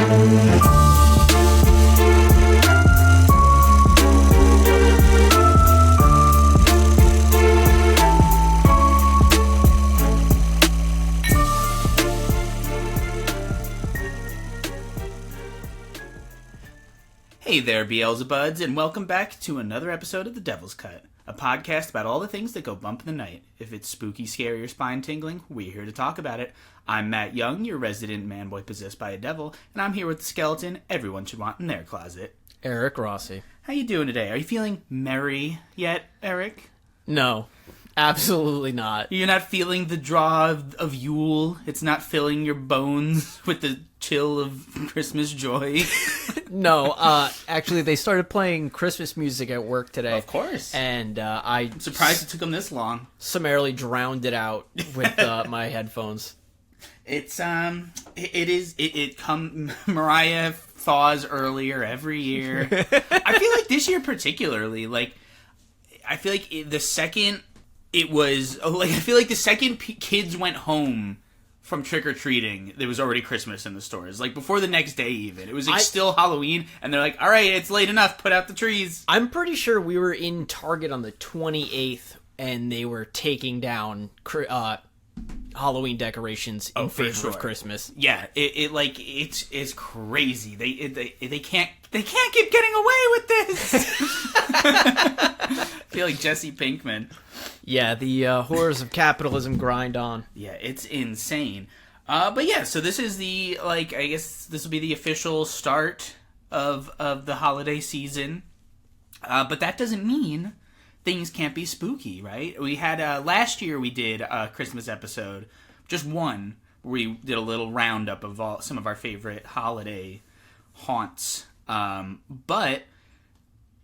Hey there, Beelzebuds, and welcome back to another episode of The Devil's Cut, a podcast about all the things that go bump in the night. If it's spooky, scary, or spine-tingling, we're here to talk about it. I'm Matt Young, your resident manboy possessed by a devil, and I'm here with the skeleton everyone should want in their closet. Eric Rossi. How you doing today? Are you feeling merry yet, Eric? No, absolutely not. You're not feeling the draw of Yule? It's not filling your bones with the chill of Christmas joy? No, actually, they started playing Christmas music at work today. Of course. And I'm surprised it took them this long. Summarily drowned it out with my headphones. It's Mariah thaws earlier every year. I feel like this year particularly, I feel like the second kids went home from trick-or-treating, there was already Christmas in the stores. Like, before the next day, even. It was still Halloween, and they're like, all right, it's late enough, put out the trees. I'm pretty sure we were in Target on the 28th, and they were taking down Halloween decorations in favor of Christmas. Yeah, it's crazy. They can't keep getting away with this. I feel like Jesse Pinkman. Yeah, the horrors of capitalism grind on. Yeah, it's insane. But yeah, so this is I guess this will be the official start of the holiday season. But that doesn't mean things can't be spooky, right? We had, last year we did a Christmas episode, just one, where we did a little roundup of some of our favorite holiday haunts. But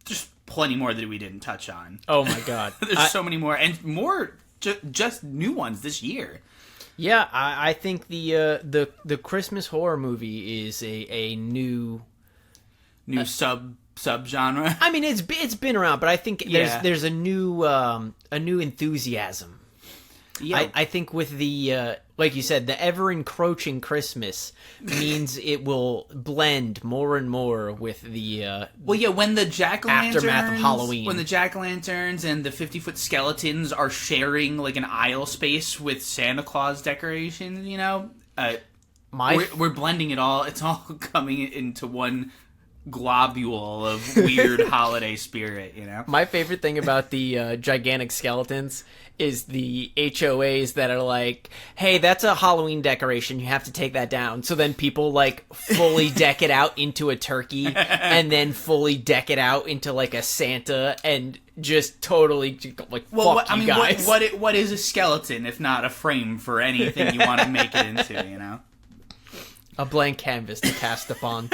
just plenty more that we didn't touch on. Oh my god. There's so many more, and more just new ones this year. Yeah, I think the Christmas horror movie is a new subgenre. I mean, it's been around, but I think there's a new enthusiasm. Yeah, I think with the like you said, the ever encroaching Christmas means it will blend more and more with the when the jack-o'-lanterns, aftermath of Halloween, when the jack-o'-lanterns and the 50-foot skeletons are sharing like an aisle space with Santa Claus decorations, we're blending it all. It's all coming into one globule of weird holiday spirit, My favorite thing about the gigantic skeletons is the HOAs that are like, hey, that's a Halloween decoration, you have to take that down. So then people fully deck it out into a turkey and then fully deck it out into a Santa and just totally fuck you guys. What is a skeleton if not a frame for anything you want to make it into, A blank canvas to cast upon.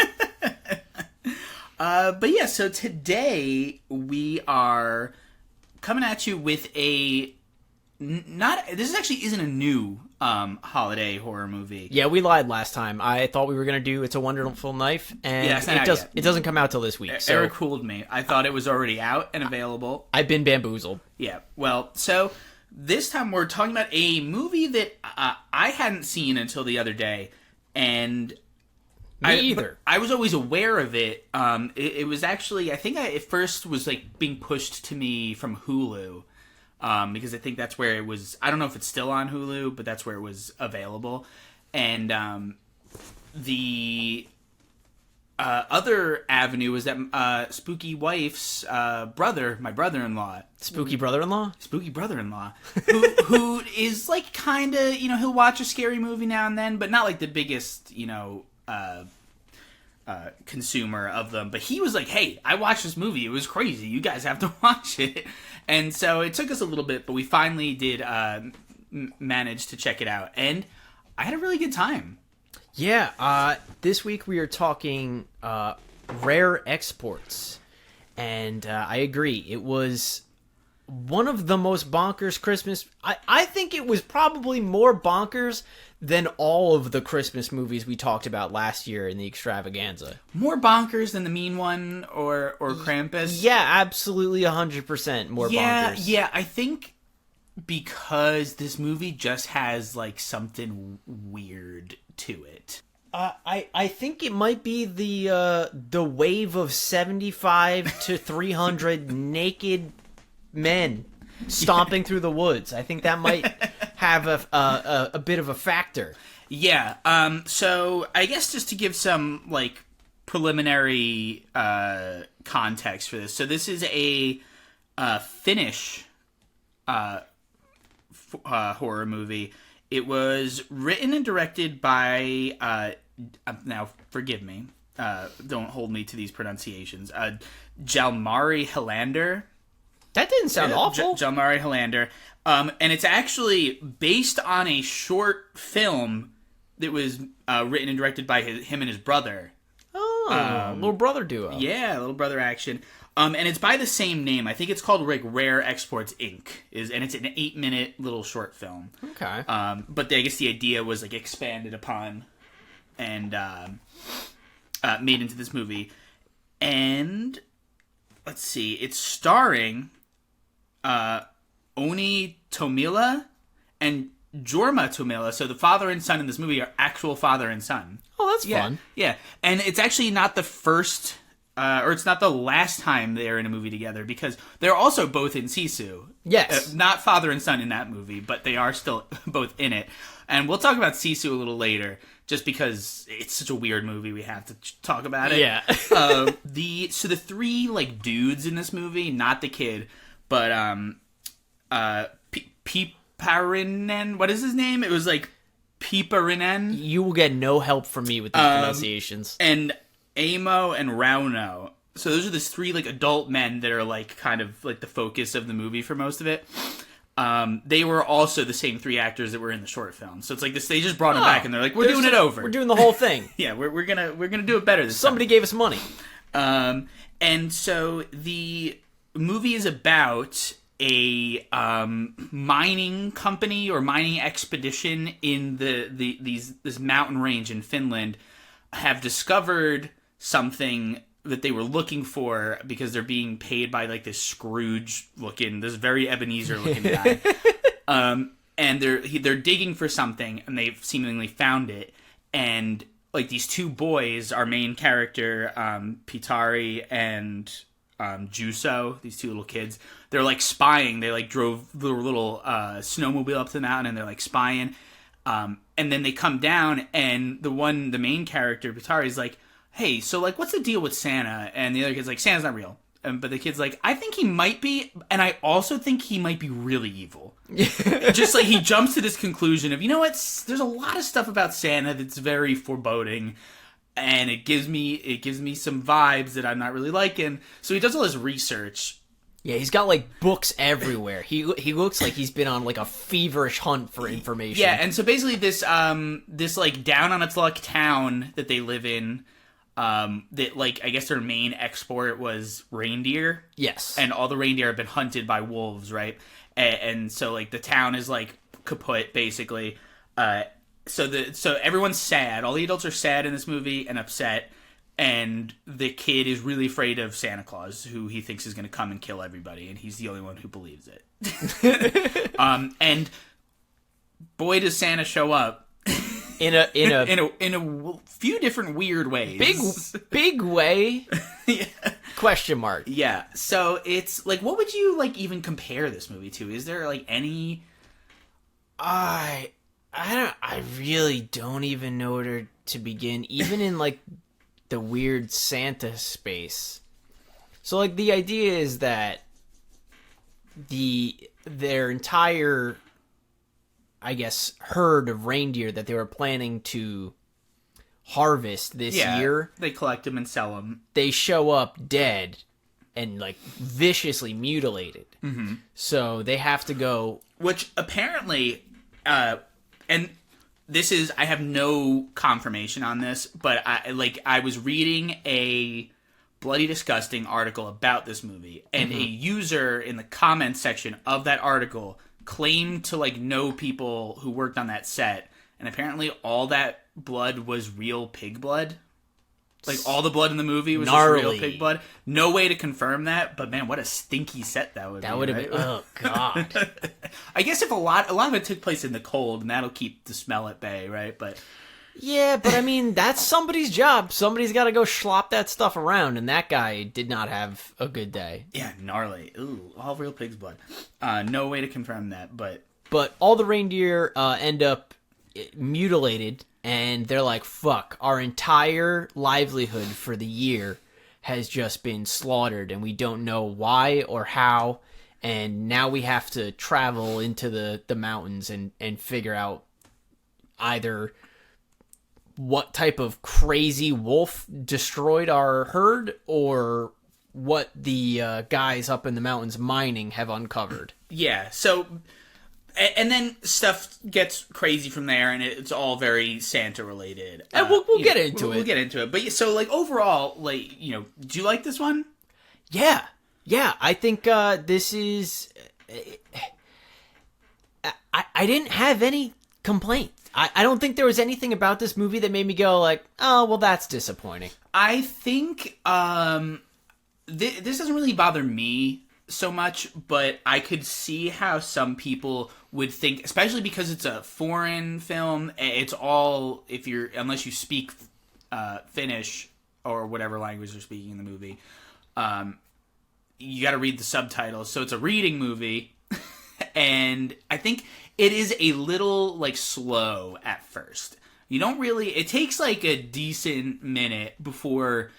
But yeah, so today we are coming at you with this actually isn't a new holiday horror movie. Yeah, we lied last time. I thought we were going to do It's a Wonderful Knife, and it doesn't come out till this week. So Eric fooled me. I thought it was already out and available. I've been bamboozled. Yeah, well, so this time we're talking about a movie that I hadn't seen until the other day, and Me either. I was always aware of it. It was actually, I think it first was being pushed to me from Hulu, because I think that's where it was. I don't know if it's still on Hulu, but that's where it was available. And the other avenue was that Spooky Wife's brother, my brother-in-law. Spooky brother-in-law? Spooky brother-in-law. who is kind of, he'll watch a scary movie now and then, but not the biggest, consumer of them, but he was like, hey, I watched this movie, it was crazy, you guys have to watch it. And so it took us a little bit, but we finally did manage to check it out, and I had a really good time. Yeah, this week we are talking rare exports, and I agree, it was one of the most bonkers Christmas. I think it was probably more bonkers than all of the Christmas movies we talked about last year in the extravaganza. More bonkers than The Mean One or Krampus? Yeah, absolutely 100% more bonkers. Yeah, I think because this movie just has something weird to it. I think it might be the wave of 75 to 300 naked men stomping through the woods. I think that might have a bit of a factor. Yeah. So I guess just to give some like preliminary context for this. So this is a Finnish horror movie. It was written and directed by now forgive me. Don't hold me to these pronunciations. Jalmari Helander. That didn't sound awful. Jalmari Helander. And it's actually based on a short film that was written and directed by him and his brother. Oh, little brother duo. Yeah, little brother action. And it's by the same name. I think it's called like Rare Exports Inc. And it's an 8-minute little short film. Okay. But I guess the idea was like expanded upon and made into this movie. And let's see, it's starring Oni Tomila and Jorma Tomila. So the father and son in this movie are actual father and son. Oh, that's fun. Yeah, and it's actually not the first, or it's not the last time they're in a movie together, because they're also both in Sisu. Yes. Not father and son in that movie, but they are still both in it. And we'll talk about Sisu a little later, just because it's such a weird movie, we have to talk about it. Yeah. So the three like dudes in this movie, not the kid, but Piparinen, what is his name? It was like Piparinen. You will get no help from me with these pronunciations. And Amo and Rauno. So those are the three like adult men that are like kind of like the focus of the movie for most of it. They were also the same three actors that were in the short film. So it's like this, they just brought them back and they're like, we're doing it over. We're doing the whole thing. Yeah, we're gonna do it better this Somebody gave us money. time. And so the movie is about a mining company or mining expedition in this mountain range in Finland have discovered something that they were looking for, because they're being paid by like this Scrooge looking, this very Ebenezer looking guy. And they're digging for something, and they've seemingly found it. And like these two boys, our main character, Pitari and Juso, these two little kids, they're like spying. They like drove the little snowmobile up to the mountain, and they're like spying. And then they come down, and the main character, Pitari, is like, hey, so like, what's the deal with Santa? And the other kid's like, Santa's not real. But the kid's like, I think he might be, and I also think he might be really evil. Just like he jumps to this conclusion of, you know what? There's a lot of stuff about Santa that's very foreboding, and it gives me some vibes that I'm not really liking. So he does all this research. Yeah, he's got like books everywhere. He looks like he's been on like a feverish hunt for information. Yeah, and so basically this like down on its luck town that they live in, that like I guess their main export was reindeer. Yes. And all the reindeer have been hunted by wolves, right? And so like the town is like kaput basically. So everyone's sad. All the adults are sad in this movie and upset. And the kid is really afraid of Santa Claus, who he thinks is going to come and kill everybody, and he's the only one who believes it. And boy, does Santa show up in a few different weird ways. Big way. Yeah. Question mark. Yeah. So it's like, what would you like even compare this movie to? Is there like any? I really don't even know where to begin. Even in like the weird Santa space. So like the idea is that their entire, I guess, herd of reindeer that they were planning to harvest this year, they collect them and sell them. They show up dead and like viciously mutilated. Mm-hmm. So they have to go, which apparently, and this is, I have no confirmation on this, but I was reading a Bloody Disgusting article about this movie, and a user in the comments section of that article claimed to like know people who worked on that set, and apparently all that blood was real pig blood. Like all the blood in the movie was just real pig blood. No way to confirm that, but man, what a stinky set that would be. That would have been, oh god. I guess if a lot of it took place in the cold, and that'll keep the smell at bay, right? But Yeah, but I mean, that's somebody's job. Somebody's got to go slop that stuff around, and that guy did not have a good day. Yeah, gnarly. Ooh, all real pig's blood. No way to confirm that, but But all the reindeer end up mutilated, and they're like, fuck, our entire livelihood for the year has just been slaughtered, and we don't know why or how, and now we have to travel into the mountains and figure out either what type of crazy wolf destroyed our herd or what the guys up in the mountains mining have uncovered. yeah. So, and then stuff gets crazy from there, and it's all very Santa related. And we'll get into it. We'll get into it. But so, like overall, like do you like this one? Yeah, I think this is. I didn't have any complaints. I don't think there was anything about this movie that made me go like, oh, well, that's disappointing. I think this doesn't really bother me so much, but I could see how some people would think, especially because it's a foreign film. It's all unless you speak Finnish or whatever language they're speaking in the movie, you got to read the subtitles. So it's a reading movie, and I think it is a little like slow at first. You don't really. It takes like a decent minute before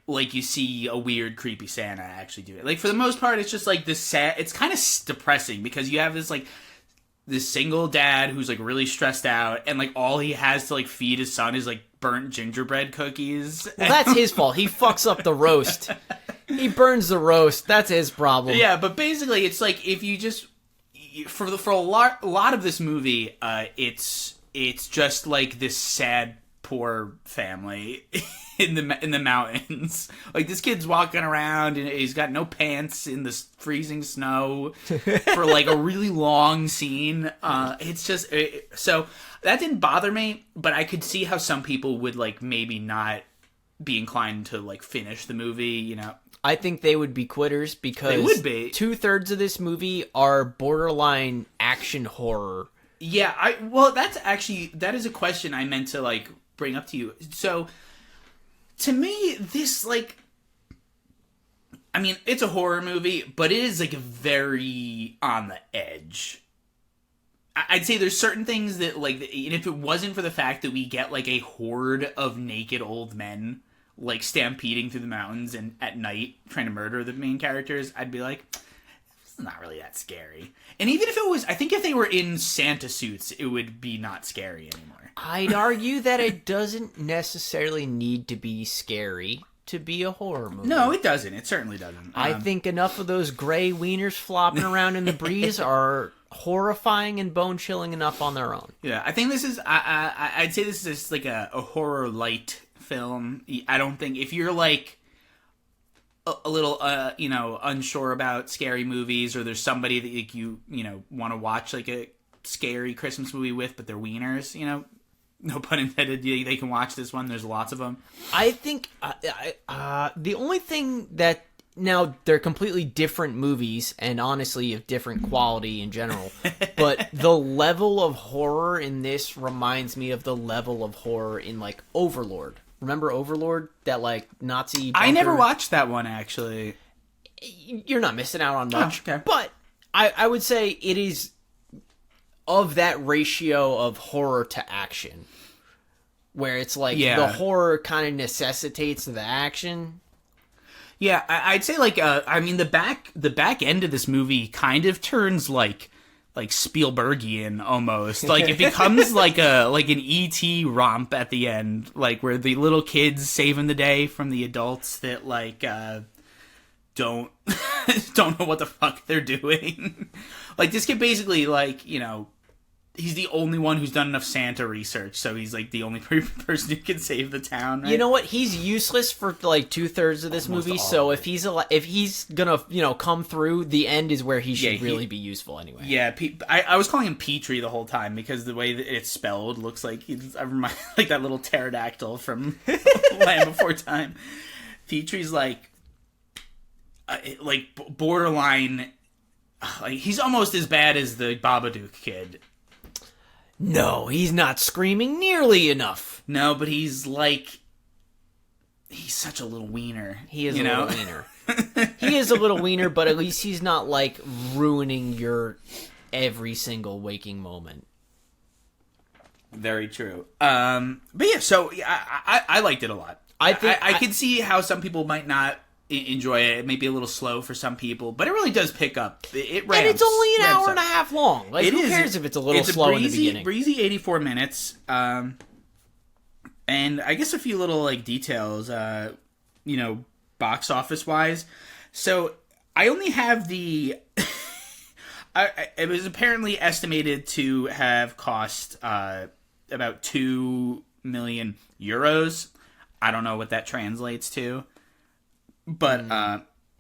like you see a weird, creepy Santa actually do it. Like for the most part, it's just like this sad. It's kind of depressing because you have this single dad who's like really stressed out, and like all he has to like feed his son is like burnt gingerbread cookies. Well, that's his fault. He fucks up the roast. He burns the roast. That's his problem. Yeah, but basically, it's like if you just for a lot of this movie, it's just like this sad, poor family in the mountains. Like this kid's walking around and he's got no pants in this freezing snow for like a really long scene. It's just so that didn't bother me, but I could see how some people would like maybe not be inclined to like finish the movie. I think they would be quitters because They would be. 2/3 of this movie are borderline action horror. Yeah, that is a question I meant to like bring up to you. So to me, this like, I mean, it's a horror movie, but it is like very on the edge. I'd say there's certain things that like, and if it wasn't for the fact that we get like a horde of naked old men like stampeding through the mountains and at night trying to murder the main characters, I'd be like, it's not really that scary. And even if it was, I think if they were in Santa suits, it would be not scary anymore. I'd argue that it doesn't necessarily need to be scary to be a horror movie. No, it doesn't. It certainly doesn't. I think enough of those gray wieners flopping around in the breeze are horrifying and bone-chilling enough on their own. Yeah, I think this is, I'd say this is like a horror light film. I don't think, if you're like a little, unsure about scary movies, or there's somebody that like, you want to watch like a scary Christmas movie with, but they're wieners, no pun intended, they can watch this one. There's lots of them. I think the only thing that, now they're completely different movies and honestly of different quality in general, but the level of horror in this reminds me of the level of horror in like Overlord. Remember Overlord? That like Nazi bunker? I never watched that one, actually. You're not missing out on much. Oh, okay. But I would say it is of that ratio of horror to action, where it's like the horror kind of necessitates the action. Yeah, I'd say like I mean the back end of this movie kind of turns like Spielbergian almost. Like it becomes like an E.T. romp at the end, like where the little kids saving the day from the adults that like don't know what the fuck they're doing. Like this kid basically like, he's the only one who's done enough Santa research, so he's like the only person who can save the town. Right? You know what? He's useless for like 2/3 of this movie. So if he's gonna come through, the end is where he should really be useful anyway. Yeah, I was calling him Petrie the whole time because the way that it's spelled looks like I remind like that little pterodactyl from Land Before Time. Petrie's like borderline. Like he's almost as bad as the Babadook kid. No, he's not screaming nearly enough. No, but he's such a little wiener. He is a little wiener. He is a little wiener, but at least he's not like ruining your every single waking moment. Very true. But yeah, so I liked it a lot. I can see how some people might not enjoy it. It may be a little slow for some people, but it really does pick up. It ramps. And it's only an hour and a half long. Like, who cares if it's a little slow in the beginning? Breezy 84 minutes. And I guess a few little like details, box office wise. So I only have the. It was apparently estimated to have cost about 2 million euros. I don't know what that translates to, but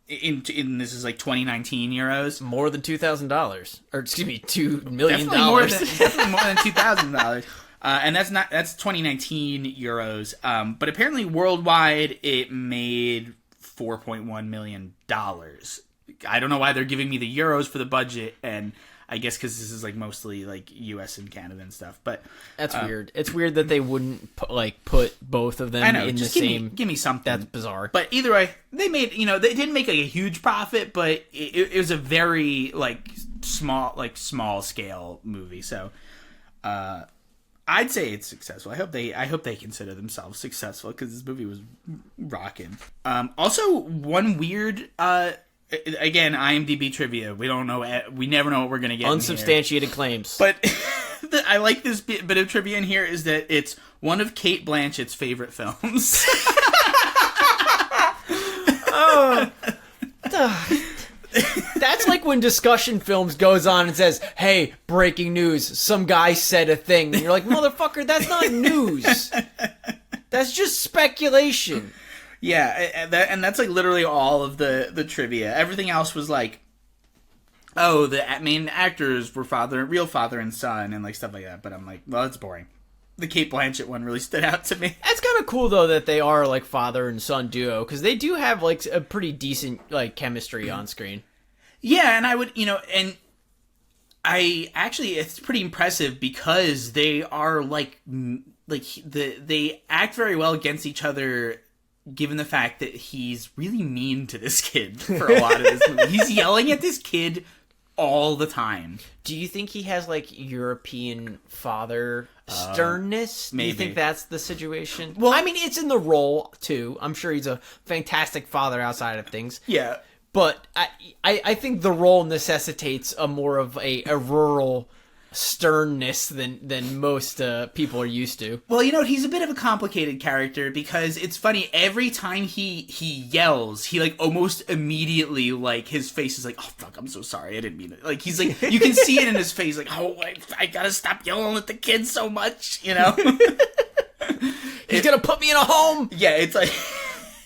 in this is like 2019 euros. More than $2,000, or excuse me, $2 million. Definitely more than $2,000. And that's 2019 euros. But apparently worldwide it made $4.1 million. I don't know why they're giving me the euros for the budget, and I guess because this is like mostly like U.S. and Canada and stuff. But that's weird. It's weird that they wouldn't put both of them in the same. Give me something. That's bizarre. But either way, they made they didn't make like a huge profit, but it was a very small scale movie. So I'd say it's successful. I hope they consider themselves successful because this movie was rocking. Also, one weird. Again, IMDb trivia. We don't know. We never know what we're gonna get. Unsubstantiated claims. But I like this bit of trivia in here is that it's one of Cate Blanchett's favorite films. That's like when Discussion Films goes on and says, "Hey, breaking news! Some guy said a thing," and you're like, "Motherfucker, that's not news. That's just speculation." Yeah, and that's like literally all of the trivia. Everything else was like, oh, the main actors were real father and son, and like stuff like that. But I'm like, well, that's boring. The Cate Blanchett one really stood out to me. It's kind of cool though that they are like father and son duo because they do have like a pretty decent like chemistry on screen. Yeah, and I would, and I actually it's pretty impressive because they are they act very well against each other. Given the fact that he's really mean to this kid for a lot of this movie. He's yelling at this kid all the time. Do you think he has, like, European father sternness? Maybe. Do you think that's the situation? Well, I mean, it's in the role, too. I'm sure he's a fantastic father outside of things. Yeah. But I think the role necessitates a more of a rural sternness than most people are used to. Well, he's a bit of a complicated character because it's funny, every time he yells, he like almost immediately like his face is like, oh fuck, I'm so sorry, I didn't mean it. Like he's like, you can see it in his face, like, oh, I gotta stop yelling at the kids so much, He's gonna put me in a home. Yeah, it's like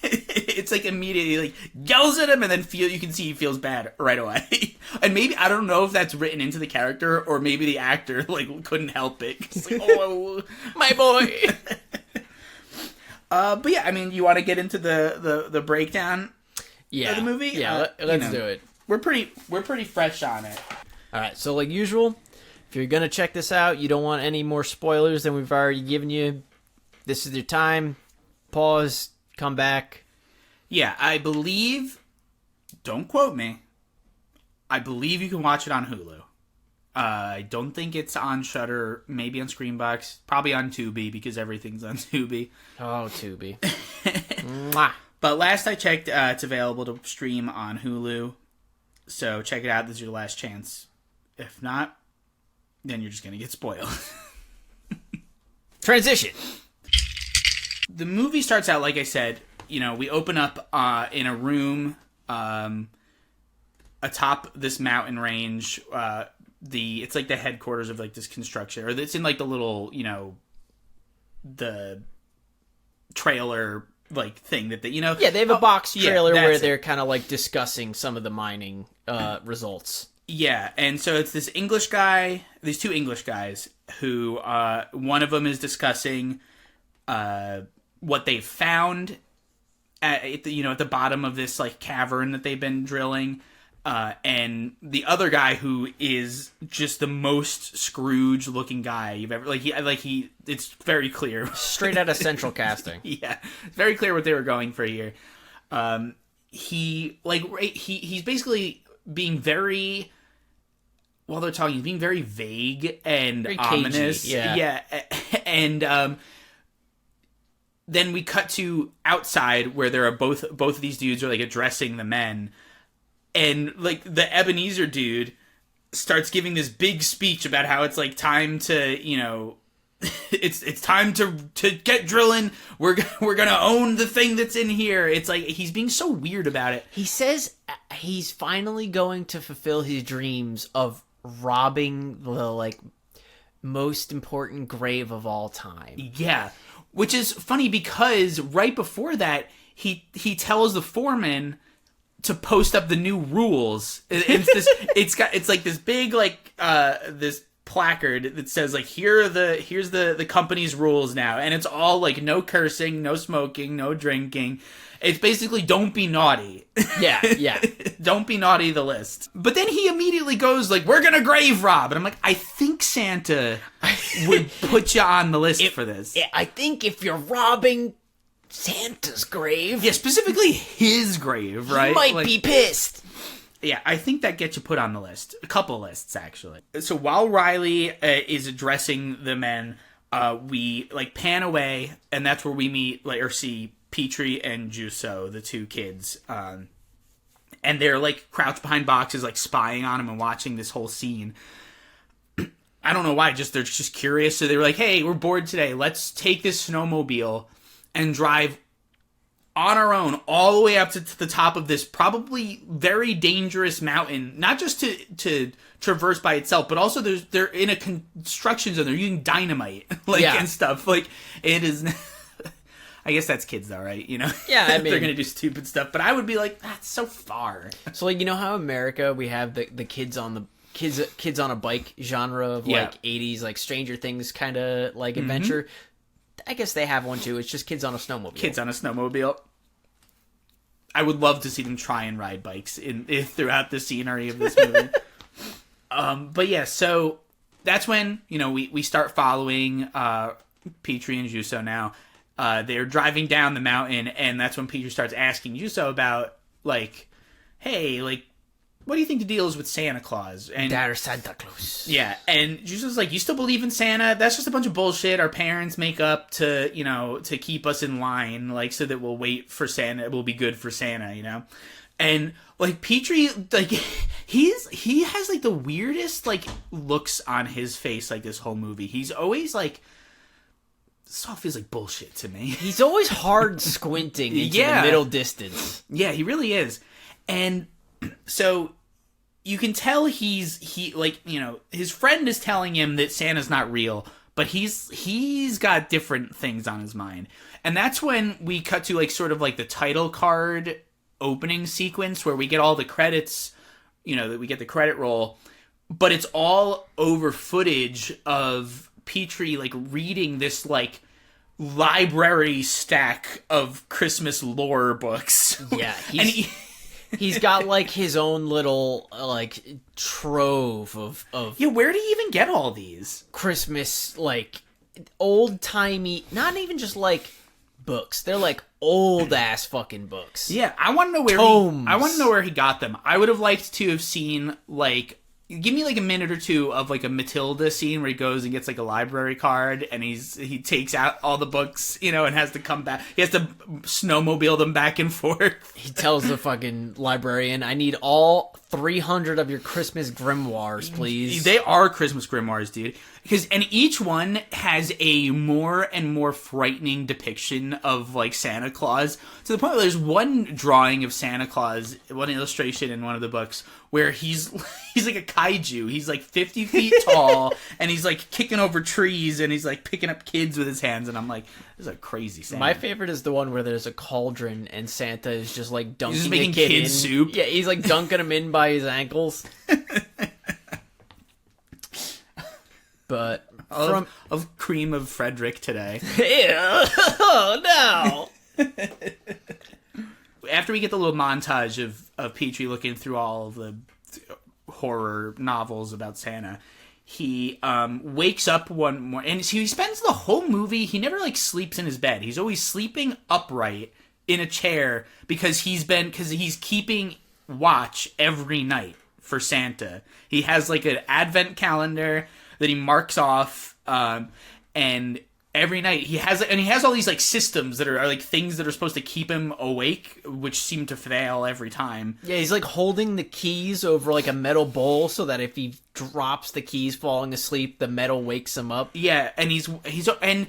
it's like immediately like yells at him and then you can see he feels bad right away. And maybe I don't know if that's written into the character or maybe the actor like couldn't help it. It's like, oh, my boy. But yeah, I mean, you want to get into the breakdown of the movie? Yeah, let's do it. We're pretty fresh on it. All right, so like usual, if you're gonna check this out, you don't want any more spoilers than we've already given you. This is your time. Pause. Come back. Yeah, I believe, don't quote me, I believe you can watch it on Hulu. I don't think it's on Shudder, maybe on Screenbox, probably on Tubi because everything's on Tubi. Oh, Tubi. Mwah. But last I checked, it's available to stream on Hulu. So check it out. This is your last chance. If not, then you're just going to get spoiled. Transition. The movie starts out, like I said, we open up in a room atop this mountain range. It's like the headquarters of like this construction, or it's in like the little, the trailer like thing that Yeah, they have a box trailer where they're kind of like discussing some of the mining results. Yeah, and so it's this English guy, these two English guys who one of them is discussing what they've found at the bottom of this like cavern that they've been drilling, And the other guy who is just the most Scrooge looking guy you've ever it's very clear. Straight out of Central Casting. Yeah, it's very clear what they were going for here. He's basically being very, while they're talking, he's being very vague and Very cagey, ominous. yeah. And then we cut to outside where there are both of these dudes are like addressing the men, and like the Ebenezer dude starts giving this big speech about how it's like time to, you know, it's time to get drilling. We're gonna own the thing that's in here. It's like he's being so weird about it. He says he's finally going to fulfill his dreams of robbing the like most important grave of all time. Yeah, which is funny because right before that he tells the foreman to post up the new rules. It's like this big like this placard that says like here's the company's rules now, and it's all like no cursing, no smoking, no drinking. It's basically don't be naughty. Yeah. Don't be naughty, the list. But then he immediately goes like, we're gonna grave rob, and I'm like, I think Santa would put you on the list for this. I think if you're robbing Santa's grave, Yeah, specifically his grave, right? you might Like, be pissed. Yeah, I think that gets you put on the list. A couple lists, actually. So while Riley is addressing the men, we like pan away, and that's where we meet or see Petrie and Juuso, the two kids. And they're like crouched behind boxes, like spying on him and watching this whole scene. I don't know why, they're just curious. So they were like, hey, we're bored today. Let's take this snowmobile and drive on our own all the way up to the top of this probably very dangerous mountain, not just to traverse by itself, but also they're in a construction zone. They're using dynamite and stuff. Like, it is. I guess that's kids though, right? You know? Yeah, I mean, they're gonna do stupid stuff, but I would be like, that's so far. So like, you know how America we have the kids on the kids on a bike genre of like 80s like Stranger Things kind of like adventure. I guess they have one too. It's just kids on a snowmobile. Kids on a snowmobile. I would love to see them try and ride bikes throughout the scenery of this movie. But yeah, so that's when, you know, we start following Petrie and Juuso now. They're driving down the mountain, and that's when Petrie starts asking Juuso about, like, hey, like, what do you think the deal is with Santa Claus? And There's Santa Claus. yeah, and Juuso's like, you still believe in Santa? That's just a bunch of bullshit our parents make up to, you know, to keep us in line, like, so that we'll wait for Santa, we'll be good for Santa, you know? And, like, Petrie, like, he has, like, the weirdest, like, looks on his face, like, this whole movie. He's always, like, this all feels like bullshit to me. He's always hard squinting into the middle distance. Yeah, he really is. And so you can tell he like, you know, his friend is telling him that Santa's not real, but he's got different things on his mind. And that's when we cut to like sort of like the title card opening sequence where we get all the credits, you know, that we get the credit roll, but it's all over footage of Petrie like reading this like library stack of Christmas lore books. Yeah, he's got like his own little like trove of yeah. Where do you even get all these Christmas like old timey? Not even just like books. They're like old ass fucking books. Yeah, I want to know where he got them. I would have liked to have seen like. Give me like a minute or two of like a Matilda scene where he goes and gets like a library card and he takes out all the books, you know, and has to come back. He has to snowmobile them back and forth. He tells the fucking librarian, I need all 300 of your Christmas grimoires, please. They are Christmas grimoires, dude. And each one has a more and more frightening depiction of like Santa Claus, to the point where there's one drawing of Santa Claus, one illustration in one of the books, where he's like a kaiju. He's like 50 feet tall, and he's like kicking over trees, and he's like picking up kids with his hands, and I'm like, this is a crazy Santa. My favorite is the one where there's a cauldron, and Santa is just like dunking he's just making a kid kid in. soup. Yeah, he's like dunking him in by his ankles. But of cream of Frederick today. Ew. Oh no. After we get the little montage of Petrie looking through all of the horror novels about Santa, he wakes up one morning, and he spends the whole movie, he never like sleeps in his bed. He's always sleeping upright in a chair because he's keeping watch every night for Santa. He has like an advent calendar that he marks off, and every night he has all these like systems that are like things that are supposed to keep him awake, which seem to fail every time. Yeah, he's like holding the keys over like a metal bowl so that if he drops the keys falling asleep, the metal wakes him up. Yeah, and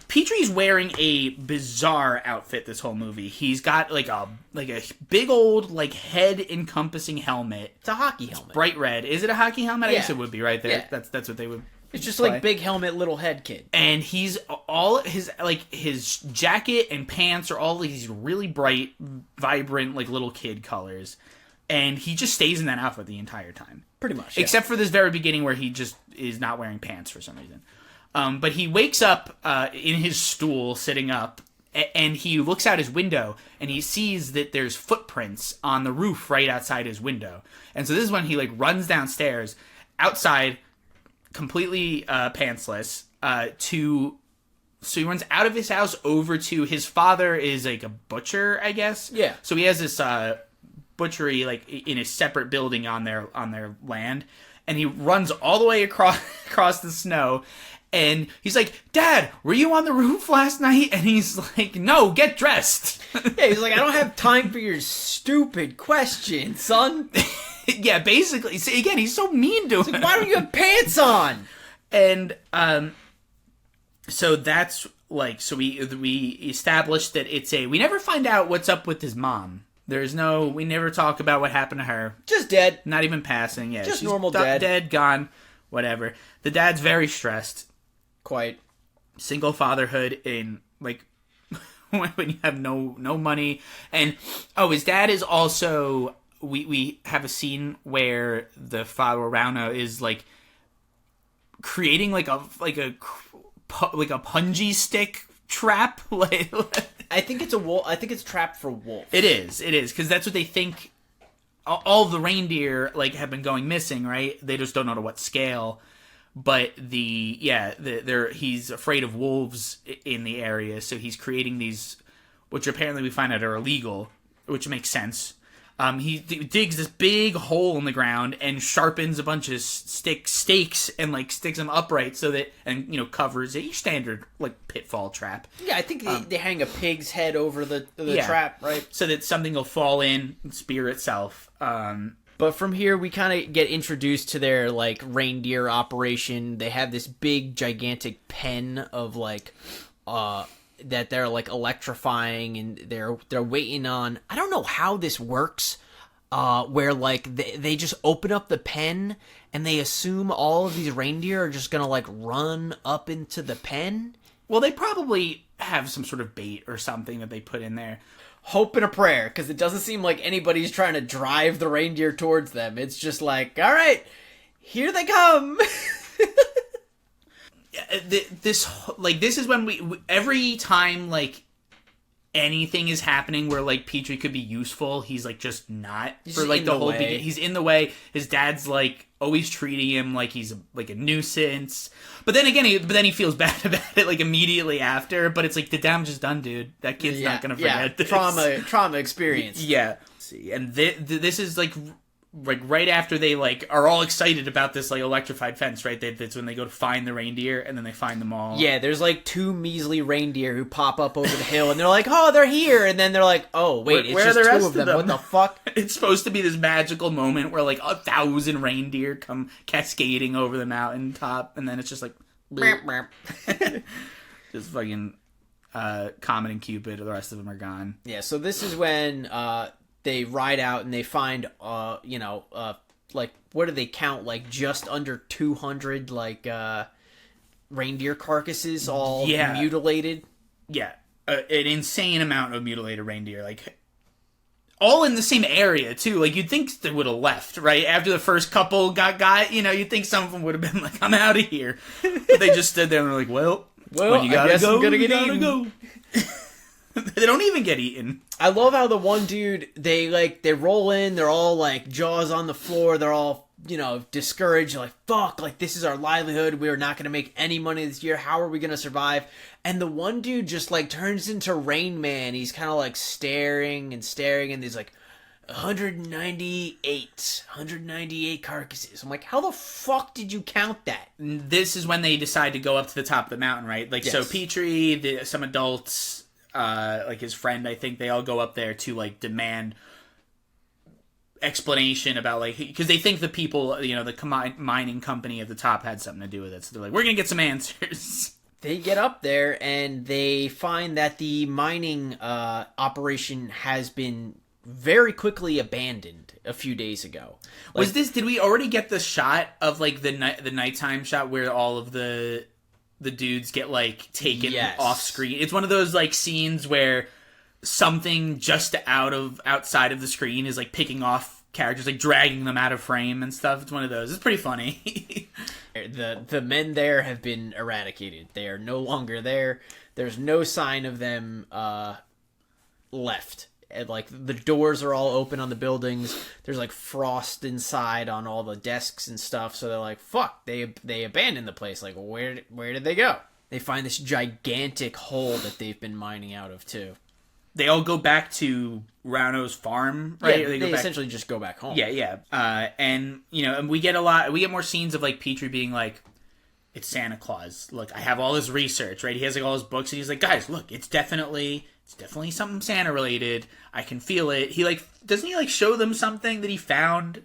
Petrie's wearing a bizarre outfit this whole movie. He's got like a big old like head encompassing helmet. It's a hockey helmet. Bright red. Is it a hockey helmet? Yeah. I guess it would be right there. Yeah. That's what they would. It's just play. like big helmet, little head kid. And he's all his jacket and pants are all these really bright, vibrant like little kid colors, and he just stays in that outfit the entire time, pretty much. Yeah. Except for this very beginning where he just is not wearing pants for some reason. But he wakes up in his stool, sitting up, and he looks out his window, and he sees that there's footprints on the roof right outside his window. And so this is when he like runs downstairs, outside, completely pantsless, so he runs out of his house over to his father is like a butcher, I guess. Yeah. So he has this butchery like in a separate building on their land, and he runs all the way across the snow. And he's like, "Dad, were you on the roof last night?" And he's like, "No, get dressed." Yeah, he's like, "I don't have time for your stupid question, son." Yeah, basically. See, again, he's so mean to him. Like, why don't you have pants on? And so that's like, so we established that we never find out what's up with his mom. We never talk about what happened to her. Just dead. Not even passing. Yeah, just she's normal dead. Dead, gone, whatever. The dad's very stressed. Quite. Single fatherhood in like when you have no money. And his dad is also, we have a scene where the father Rauno is like creating like a punji stick trap. I think it's a wolf. I think it's trap for wolf. It is because that's what they think. All the reindeer like have been going missing, right? They just don't know to what scale. But he's afraid of wolves in the area, so he's creating these, which apparently we find out are illegal, which makes sense. He digs this big hole in the ground and sharpens a bunch of stakes and like sticks them upright so that, and covers a standard like pitfall trap. Yeah, I think they hang a pig's head over the trap, right? So that something will fall in and spear itself. But from here, we kind of get introduced to their, like, reindeer operation. They have this big, gigantic pen of, like, that they're, like, electrifying, and they're waiting on... I don't know how this works, where, like, they just open up the pen, and they assume all of these reindeer are just gonna, like, run up into the pen. Well, they probably have some sort of bait or something that they put in there. Hope and a prayer, because it doesn't seem like anybody's trying to drive the reindeer towards them. It's just like, all right, here they come. This is when we every time like anything is happening where like Petrie could be useful, he's like just not for like the whole beginning. He's in the way. His dad's like always treating him like he's like a nuisance. But then again, he feels bad about it like immediately after. But it's like the damage is done, dude. That kid's not gonna forget this. Trauma experience. Yeah. See, and this is like right after they like are all excited about this like electrified fence, right? That's when they go to find the reindeer, and then they find them all. Yeah, there's like two measly reindeer who pop up over the hill, and they're like, "Oh, they're here!" And then they're like, "Oh, wait, it's just two of them. What the fuck?" It's supposed to be this magical moment where like 1,000 reindeer come cascading over the mountaintop, and then it's just like, just fucking Comet and Cupid. The rest of them are gone. Yeah, so this is when they ride out and they find, like, what do they count? Like, just under 200, like, reindeer carcasses all mutilated? Yeah, an insane amount of mutilated reindeer. Like, all in the same area, too. Like, you'd think they would have left, right? After the first couple got, you'd think some of them would have been like, I'm out of here. But they just stood there and were like, well, when you gotta I guess go, I'm gonna you get gotta eaten. go. They don't even get eaten. I love how the one dude, they roll in, they're all like jaws on the floor, they're all, discouraged, like, fuck, like this is our livelihood, we're not gonna make any money this year, how are we gonna survive? And the one dude just like turns into Rain Man, he's kind of like staring, and he's like, 198 carcasses. I'm like, how the fuck did you count that? This is when they decide to go up to the top of the mountain, right? Like, so Petrie, some adults, like his friend, I think, they all go up there to like demand explanation about, like, because they think the people, the mining company at the top had something to do with it. So they're like, we're gonna get some answers. They get up there and they find that the mining operation has been very quickly abandoned a few days ago. Like, did we already get the shot of like the nighttime shot where all of the dudes get like taken off screen? It's one of those like scenes where something just outside of the screen is like picking off characters, like dragging them out of frame and stuff. It's one of those. It's pretty funny. The men there have been eradicated. They are no longer there. There's no sign of them left. And, like, the doors are all open on the buildings. There's like frost inside on all the desks and stuff. So they're like, fuck, they abandoned the place. Like, where did they go? They find this gigantic hole that they've been mining out of too. They all go back to Rauno's farm, right? Yeah, they essentially just go back home. Yeah. And we get more scenes of like Petrie being like, it's Santa Claus. Look, I have all this research, right? He has like all his books, and he's like, guys, look, it's definitely something Santa related. I can feel it. He like, doesn't he like show them something that he found?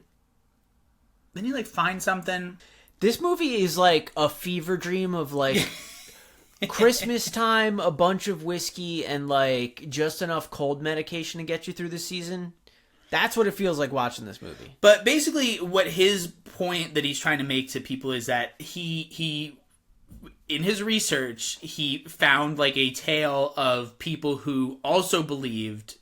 Didn't he like find something? This movie is like a fever dream of like Christmas time, a bunch of whiskey, and like just enough cold medication to get you through the season. That's what it feels like watching this movie. But basically, what his point that he's trying to make to people is that he in his research, he found like a tale of people who also believed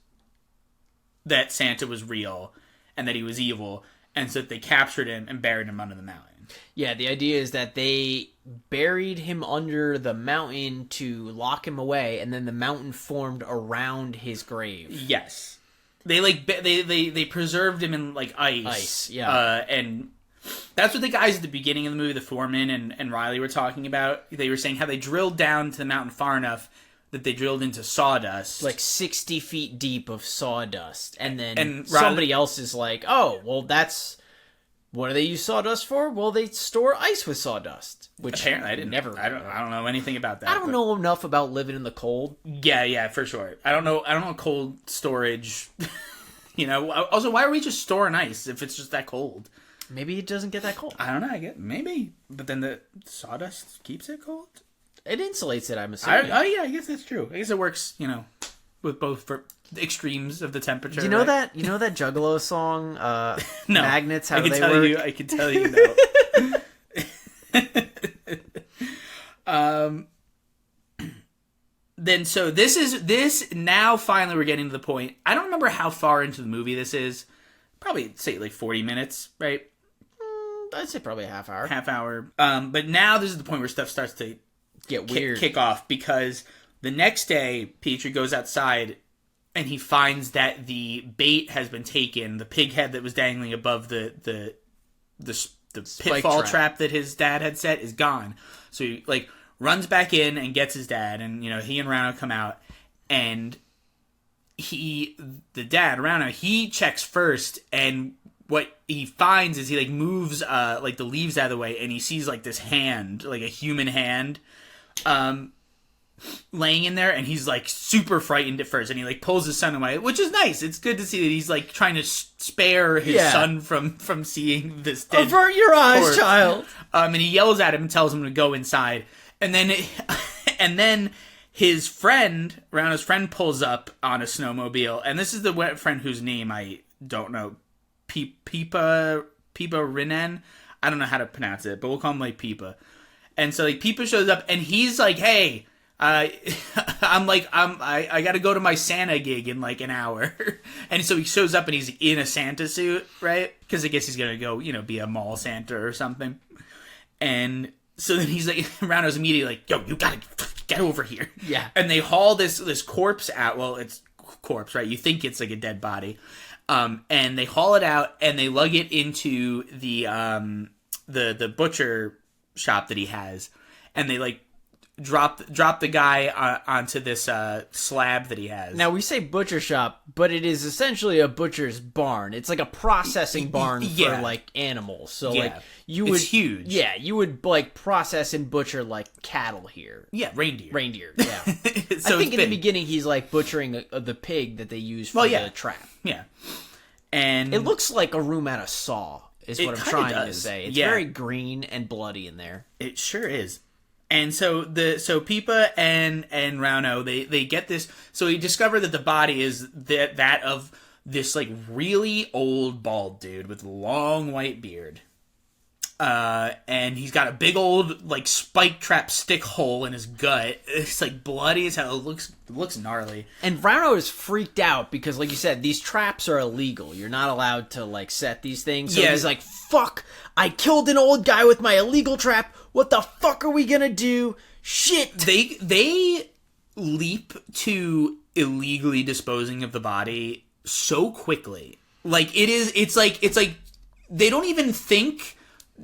that Santa was real and that he was evil, and so that they captured him and buried him under the mountain. Yeah, the idea is that they buried him under the mountain to lock him away, and then the mountain formed around his grave. Yes. They like they preserved him in like ice. Yeah. And that's what the guys at the beginning of the movie, the foreman and Riley, were talking about. They were saying how they drilled down to the mountain far enough that they drilled into sawdust. Like 60 feet deep of sawdust. And then somebody else is like, oh, well, that's... What do they use sawdust for? Well, they store ice with sawdust. Which apparently I don't know anything about that. I don't know enough about living in the cold. Yeah, for sure. I don't know cold storage. Also, why are we just storing ice if it's just that cold? Maybe it doesn't get that cold. I don't know. I get maybe, but then the sawdust keeps it cold. It insulates it, I'm assuming. I guess that's true. I guess it works, with both for extremes of the temperature. You know that Juggalo song, no. Magnets, how they work? I can tell you no. Then so this now finally we're getting to the point. I don't remember how far into the movie this is. Probably say like 40 minutes, right? I'd say probably a half hour. But now this is the point where stuff starts to get weird. Kick off, because the next day Petrie goes outside and he finds that the bait has been taken. The pig head that was dangling above the pitfall trap that his dad had set is gone. So he like runs back in and gets his dad, and he and Rauno come out, and the dad Rauno, he checks first, and what he finds is he like moves like the leaves out of the way, and he sees like this hand, like a human hand, laying in there, and he's like super frightened at first, and he like pulls his son away, which is nice. It's good to see that he's like trying to spare his son from seeing this dead avert your eyes, corpse. child. And he yells at him and tells him to go inside, and then his friend, Rauno's friend, pulls up on a snowmobile, and this is the friend whose name I don't know, Pipa Rinen. I don't know how to pronounce it, but we'll call him like Pipa. And so like Pipa shows up, and he's like, "Hey, I got to go to my Santa gig in like an hour." And so he shows up, and he's in a Santa suit, right? Because I guess he's gonna go, be a mall Santa or something. And so then he's like, Rauno's immediately like, "Yo, you gotta get over here. Yeah. And they haul this corpse out. Well, it's corpse, right? You think it's like a dead body. And they haul it out and they lug it into the butcher shop that he has. And they like drop the guy onto this slab that he has. Now we say butcher shop, but it is essentially a butcher's barn. It's like a processing barn Yeah. for like animals. So Yeah. like you would It's huge. Yeah, you would like process and butcher like cattle here. Yeah, reindeer. Reindeer, yeah. So I think it's in the big. beginning he's like butchering the pig that they use for yeah. the trap. Yeah. And It looks like a room at a Saw, is what I'm kinda trying to does. say. It's Yeah. very green and bloody in there. it sure is. And so Pipa and Rauno, they get this. So we discover that the body is that of this like really old bald dude with a long white beard. And he's got a big old like spike trap stick hole in his gut. It's like bloody as hell. It looks gnarly. And Rauno is freaked out because, like you said, these traps are illegal. You're not allowed to, like, set these things. So Yeah. he's like, fuck, I killed an old guy with my illegal trap. What the fuck are we gonna do? Shit! They leap to illegally disposing of the body so quickly. Like it's like they don't even think,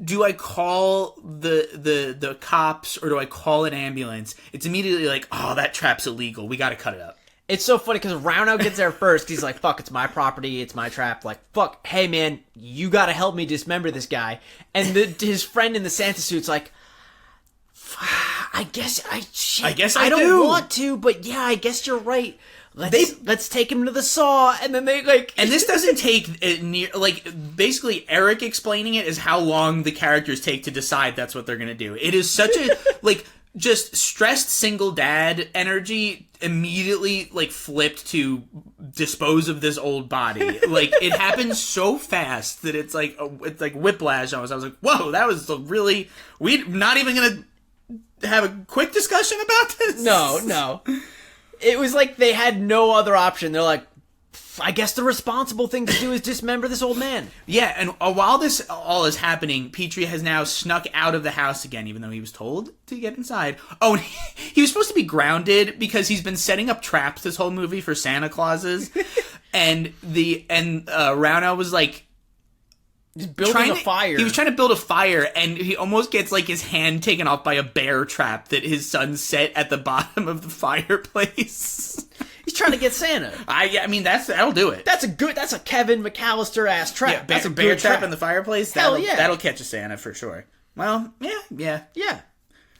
do I call the cops or do I call an ambulance? It's immediately like, oh, that trap's illegal. We got to cut it up. It's so funny because Rauno gets there first. He's like, fuck, it's my property. It's my trap. Like, fuck, hey, man, you gotta help me dismember this guy. And his friend in the Santa suit's like, I guess I don't do. want to, but yeah, I guess you're right. Let's take him to the Saw, and then they like. And this doesn't take near, like, basically Eric explaining it is how long the characters take to decide that's what they're gonna do. It is such a like just stressed single dad energy immediately like flipped to dispose of this old body. Like it happens so fast that it's like whiplash almost. I was like, whoa, that was really, we're not even gonna have a quick discussion about this. No. It was like they had no other option. They're like, I guess the responsible thing to do is dismember this old man. Yeah, and while this all is happening, Petrie has now snuck out of the house again, even though he was told to get inside. Oh, and he was supposed to be grounded because he's been setting up traps this whole movie for Santa Clauses. and Rauno was like, He's building a fire. He was trying to build a fire, and he almost gets like his hand taken off by a bear trap that his son set at the bottom of the fireplace. He's trying to get Santa. I mean that'll do it. That's a Kevin McAllister ass trap. Yeah, That's a bear good trap in the fireplace. Hell That'll, yeah. that'll catch a Santa for sure. Well, yeah. Yeah.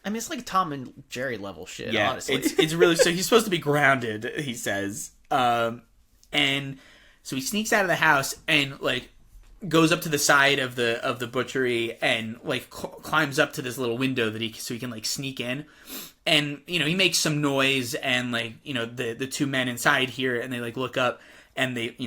I mean, it's like Tom and Jerry level shit, Yeah, honestly. it's really, so he's supposed to be grounded, he says. And so he sneaks out of the house and like goes up to the side of the butchery and like climbs up to this little window so he can like sneak in. And he makes some noise, and like the two men inside hear it, and they like look up, and they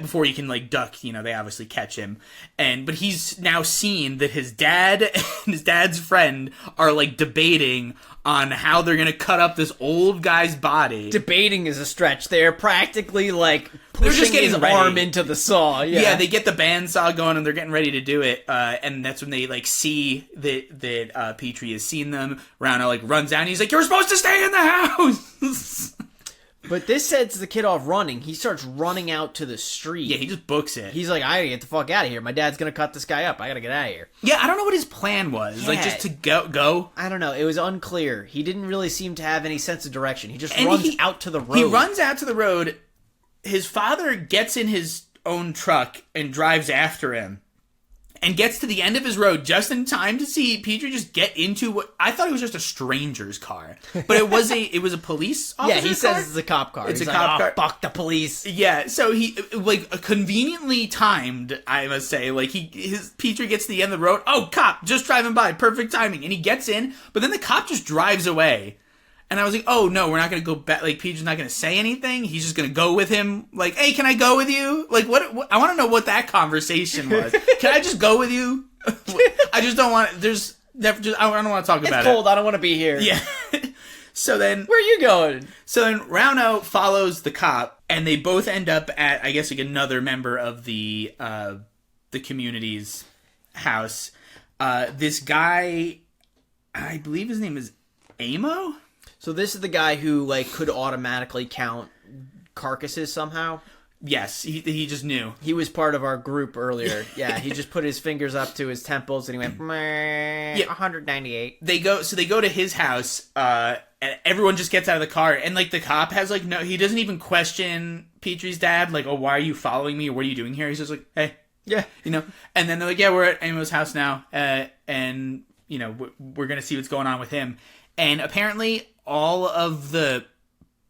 before he can like duck, they obviously catch him. But he's now seen that his dad and his dad's friend are like debating on how they're gonna cut up this old guy's body. Debating is a stretch. They're practically like They're just pushing getting his ready. arm into the saw. Yeah, they get the bandsaw going and they're getting ready to do it. And that's when they like see that Petrie has seen them. Rauno like runs down. And he's like, "You're supposed to stay in the house." But this sets the kid off running. He starts running out to the street. Yeah, he just books it. He's like, I gotta get the fuck out of here. My dad's gonna cut this guy up. I gotta get out of here. Yeah, I don't know what his plan was. Like Yeah. just to go. I don't know. It was unclear. He didn't really seem to have any sense of direction. He just And runs out to the road. He runs out to the road. His father gets in his own truck and drives after him. And gets to the end of his road just in time to see Petrie just get into what I thought it was just a stranger's car, but it was a police officer's Yeah, he car? says it's a cop car. It's He's a like, cop "Oh, car." Fuck the police. Yeah, so he like conveniently timed, I must say. Like Petrie gets to the end of the road. Oh, cop just driving by, perfect timing, and he gets in. But then the cop just drives away, and I was like, oh no, we're not gonna go back. Like Petrie's not gonna say anything. He's just gonna go with him. Like, hey, can I go with you? Like, what I want to know what that conversation was. Can I just go with you? I just don't want. I don't want to talk about It's cold. I don't want to be here. it. Yeah. So then, Where are you going? so then Rauno follows the cop, and they both end up at, I guess, like another member of the community's house. This guy, I believe his name is Amo. So this is the guy who like could automatically count carcasses somehow. Yes, he just knew. He was part of our group earlier. Yeah, he just put his fingers up to his temples and he went, meh, 198. They go to his house, and everyone just gets out of the car, and like the cop has like no, he doesn't even question Petrie's dad, like, oh, why are you following me, or what are you doing here? He's just like, hey, Yeah. you know. And then they're like, yeah, we're at Amo's house now, and you know, we're gonna see what's going on with him. And apparently, all of the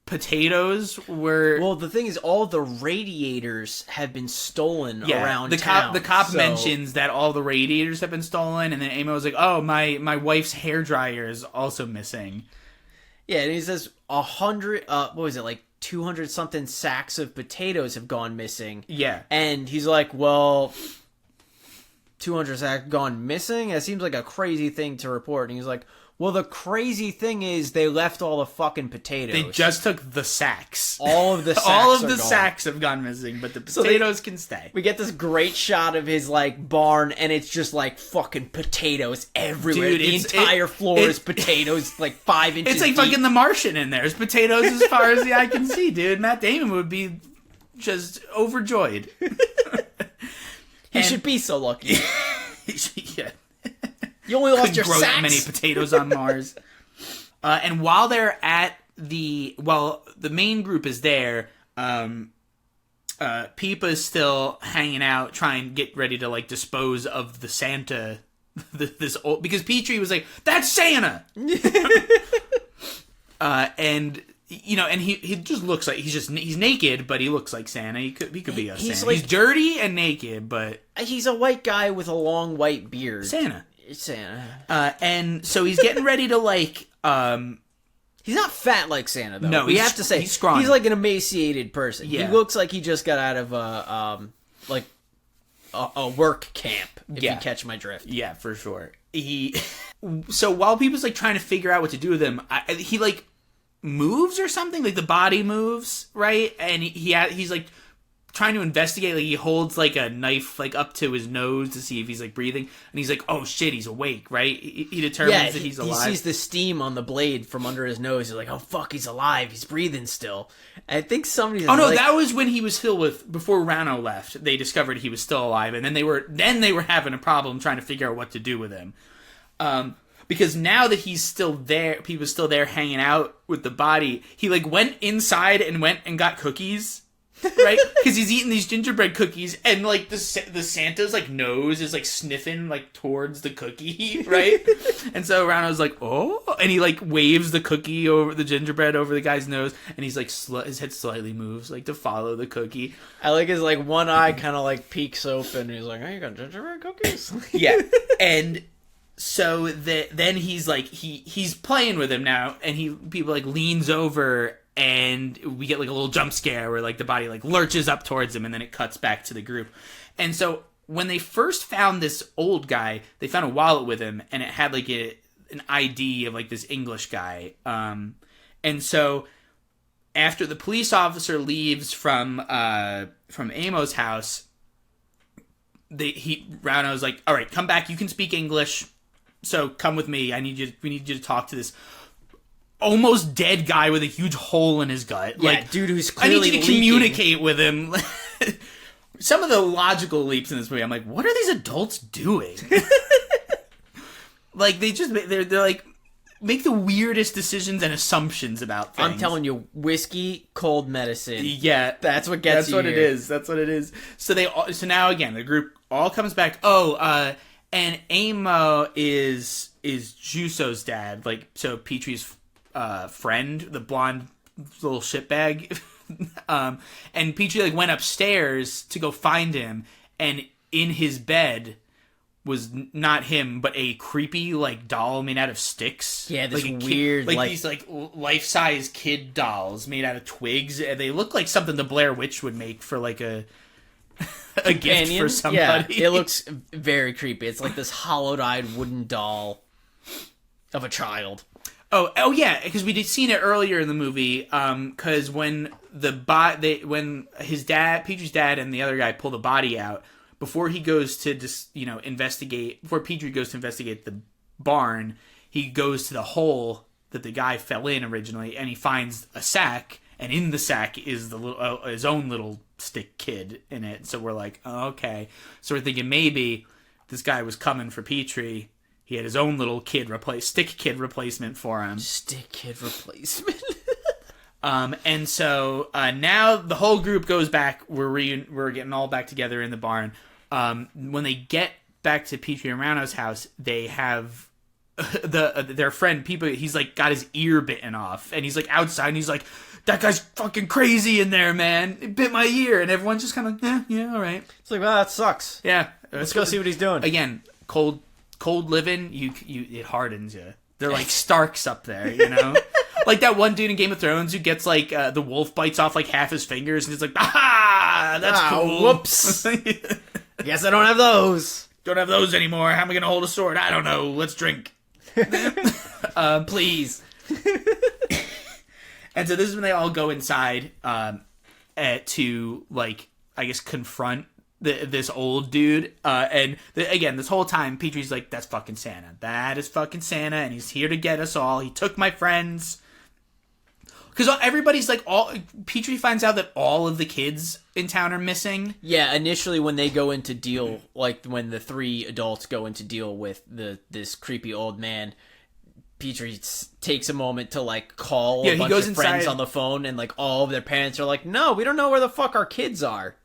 potatoes were... Well, the thing is, all the radiators have been stolen around town. The cop mentions that all the radiators have been stolen, and then Amo was like, oh, my wife's hairdryer is also missing. Yeah, and he says 100, what was it, like 200 something sacks of potatoes have gone missing. Yeah. And he's like, well, 200 sacks gone missing? That seems like a crazy thing to report. And he's like, well, the crazy thing is they left all the fucking potatoes. They just took the sacks. All of the sacks all of are the gone. sacks have gone missing, but the potatoes can stay. We get this great shot of his, like, barn, and it's just, like, fucking potatoes everywhere. Dude, the entire floor is potatoes, like, 5 inches It's like deep. fucking The Martian in there. There's potatoes as far as the eye can see, dude. Matt Damon would be just overjoyed. He should be so lucky. Yeah. You only lost Couldn't your grow sacks. that many potatoes on Mars. And while they're at the main group is there, Peepa's still hanging out, trying to get ready to like dispose of the Santa. This old, because Petrie was like, "That's Santa," and you know, and he just looks like he's naked, but he looks like Santa. He could be a Santa. He's dirty and naked, but He's a white guy with a long white beard. Santa. Santa. And so he's getting ready to like. He's not fat like Santa though. No, we he's- have to say he's scrawny. He's like an emaciated person. Yeah. He looks like he just got out of a work camp. If Yeah. you catch my drift. Yeah, for sure. So while people's like trying to figure out what to do with him, he like moves or something. Like the body moves, right? And he's like trying to investigate. Like he holds like a knife like up to his nose to see if he's like breathing. And he's like, "Oh shit, he's awake!" Right? He determines that he's alive. He sees the steam on the blade from under his nose. He's like, "Oh fuck, he's alive. He's breathing still." I think somebody's. Oh no, like, that was when he was still before Rano left. They discovered he was still alive, and then they were having a problem trying to figure out what to do with him. Because now that he's still there, he was still there hanging out with the body. He like went inside and went and got cookies, right? Because he's eating these gingerbread cookies, and like the Santa's like nose is like sniffing like towards the cookie, right? And so Rano's like, oh, and he like waves the cookie over the gingerbread over the guy's nose, and he's like his head slightly moves like to follow the cookie. I like his like one eye kind of like peeks open. He's like, "Oh, you got gingerbread cookies?" Yeah, and so then he's like he's playing with him now, and people like leans over, and we get like a little jump scare where like the body like lurches up towards him, and then it cuts back to the group. And so when they first found this old guy, they found a wallet with him, and it had like an ID of like this English guy. And so after the police officer leaves from Amo's house, Rano's like, all right, come back. You can speak English. So come with me. We need you to talk to this almost dead guy with a huge hole in his gut. Yeah, like, dude who's I need clearly you to leaking. communicate with him. Some of the logical leaps in this movie, I'm like, what are these adults doing? Like they're like make the weirdest decisions and assumptions about things. I'm telling you, whiskey, cold medicine. Yeah, That's what gets that's you what here. it is. That's what it is. So now again the group all comes back. And Amo is Juso's dad. Like, so Petrie's friend, the blonde little shitbag. And Petrie like went upstairs to go find him, and in his bed was not him, but a creepy like doll made out of sticks. Yeah, this like weird, like these like life-size kid dolls made out of twigs, and they look like something the Blair Witch would make for like a gift for somebody. Yeah, it looks very creepy. It's like this hollowed-eyed wooden doll of a child. Oh yeah, because we did seen it earlier in the movie. Because when when his dad, Petrie's dad, and the other guy pull the body out, before he goes to investigate, before Petrie goes to investigate the barn, he goes to the hole that the guy fell in originally, and he finds a sack, and in the sack is the little his own little stick kid in it. So we're like, oh, okay. So we're thinking maybe this guy was coming for Petrie. He had his own little stick kid replacement for him. Stick kid replacement. And so now the whole group goes back. We're getting all back together in the barn. When they get back to Petrie and Rano's house, they have their friend people. He's like got his ear bitten off, and he's like outside, and he's like, "That guy's fucking crazy in there, man. It bit my ear." And everyone's just kind of yeah, all right. It's like, well, that sucks. Yeah, Let's go see what he's doing. Again, cold living, it hardens you. They're like Starks up there, you know. Like that one dude in Game of Thrones who gets like the wolf bites off like half his fingers, and he's like, "Ah, that's cool." Whoops. Guess I don't have those. Don't have those anymore. How am I gonna hold a sword? I don't know. Let's drink. Please. And so this is when they all go inside to like I guess confront this old dude. And again, this whole time, Petrie's like, "That's fucking Santa. That is fucking Santa, and he's here to get us all. He took my friends." Because everybody's like, Petrie finds out that all of the kids in town are missing. Yeah, initially when they go into deal, like when the three adults go into deal with this creepy old man, Petrie takes a moment to like call a bunch of friends on the phone, and like all of their parents are like, "No, we don't know where the fuck our kids are."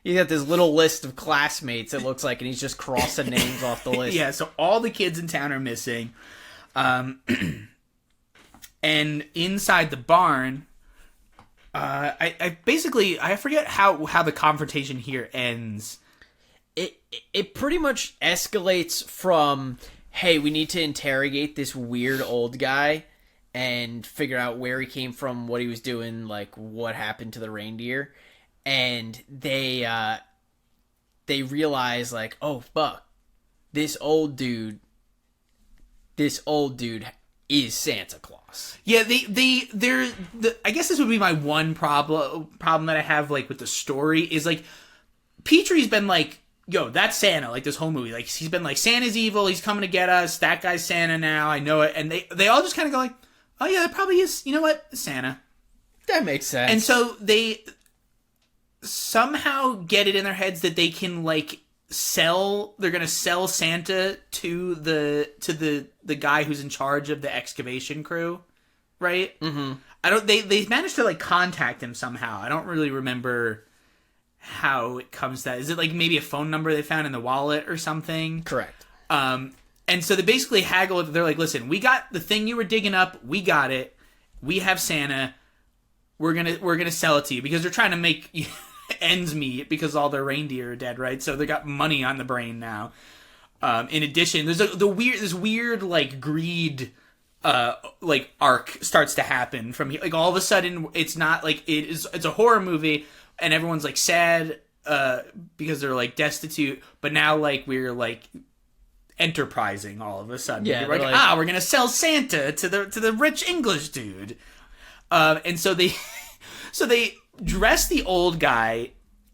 He's got this little list of classmates, it looks like, and he's just crossing names off the list. Yeah, so all the kids in town are missing. And inside the barn, I forget how the confrontation here ends. It pretty much escalates from, hey, we need to interrogate this weird old guy and figure out where he came from, what he was doing, like what happened to the reindeer. And they realize like, oh fuck, this old dude is Santa Claus. Yeah, I guess this would be my one problem that I have like with the story is like Petrie's been like, yo, that's Santa, like this whole movie. Like he's been like, Santa's evil, he's coming to get us, that guy's Santa now, I know it. And they all just kind of go like, oh yeah, that probably is, you know what, Santa. That makes sense. And so they somehow get it in their heads that they can like they're gonna sell Santa to the guy who's in charge of the excavation crew, right? Mm-hmm. They managed to like contact him somehow. I don't really remember how it comes to that. Is it like maybe a phone number they found in the wallet or something? Correct. And so they basically haggle. They're like, listen, we got the thing you were digging up. We got it. We have Santa. We're gonna sell it to you because they're trying to make ends meet because all their reindeer are dead, right? So they got money on the brain now. In addition, there's this weird like greed like arc starts to happen from here. Like all of a sudden, it's not like it's a horror movie and everyone's like sad because they're like destitute, but now like we're like enterprising all of a sudden. Yeah, we're like, we're gonna sell Santa to the rich English dude. And so they dress the old guy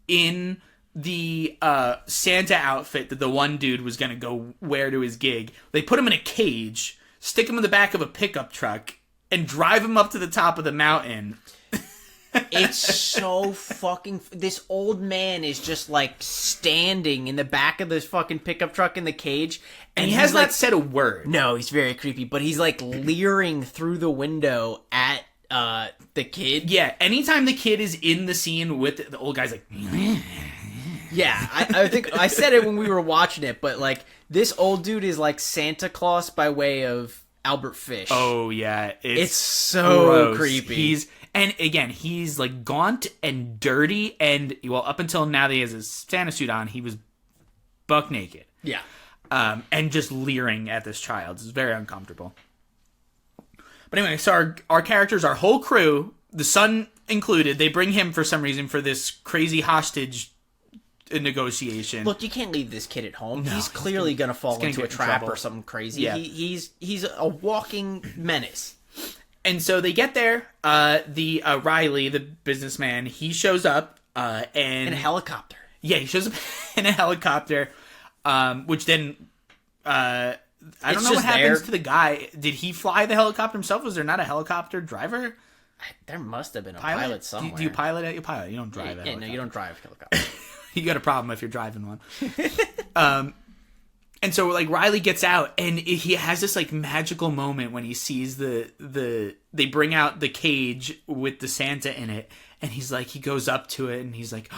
in the Santa outfit that the one dude was going to go wear to his gig. They put him in a cage, stick him in the back of a pickup truck, and drive him up to the top of the mountain. It's so fucking... This old man is just, like, standing in the back of this fucking pickup truck in the cage. And he has not said a word. No, he's very creepy, but he's, like, leering through the window at the kid. Yeah, anytime the kid is in the scene with the old guy's like... Yeah, I think I said it when we were watching it, but like this old dude is like Santa Claus by way of Albert Fish. Oh yeah, it's so gross. Creepy. He's like gaunt and dirty, and well, up until now that he has his Santa suit on, he was buck naked. Yeah, and just leering at this child. It's very uncomfortable. But anyway, so our characters, our whole crew, the son included, they bring him for some reason for this crazy hostage negotiation. Look, you can't leave this kid at home. No, he's clearly going to fall into a trap or something crazy. Yeah. He's a walking menace. And so they get there. The Riley, the businessman, he shows up and in a helicopter. Yeah, he shows up in a helicopter, which then I don't It's know what just happens there. to the guy. Did he fly the helicopter himself? Was there not a helicopter driver? There must have been a Pilot? pilot somewhere. Do you pilot it? You pilot. You don't drive it. Yeah, no, you don't drive helicopter. You got a problem if you're driving one. And so like Riley gets out, and he has this like magical moment when he sees they bring out the cage with the Santa in it, and he goes up to it, and he's like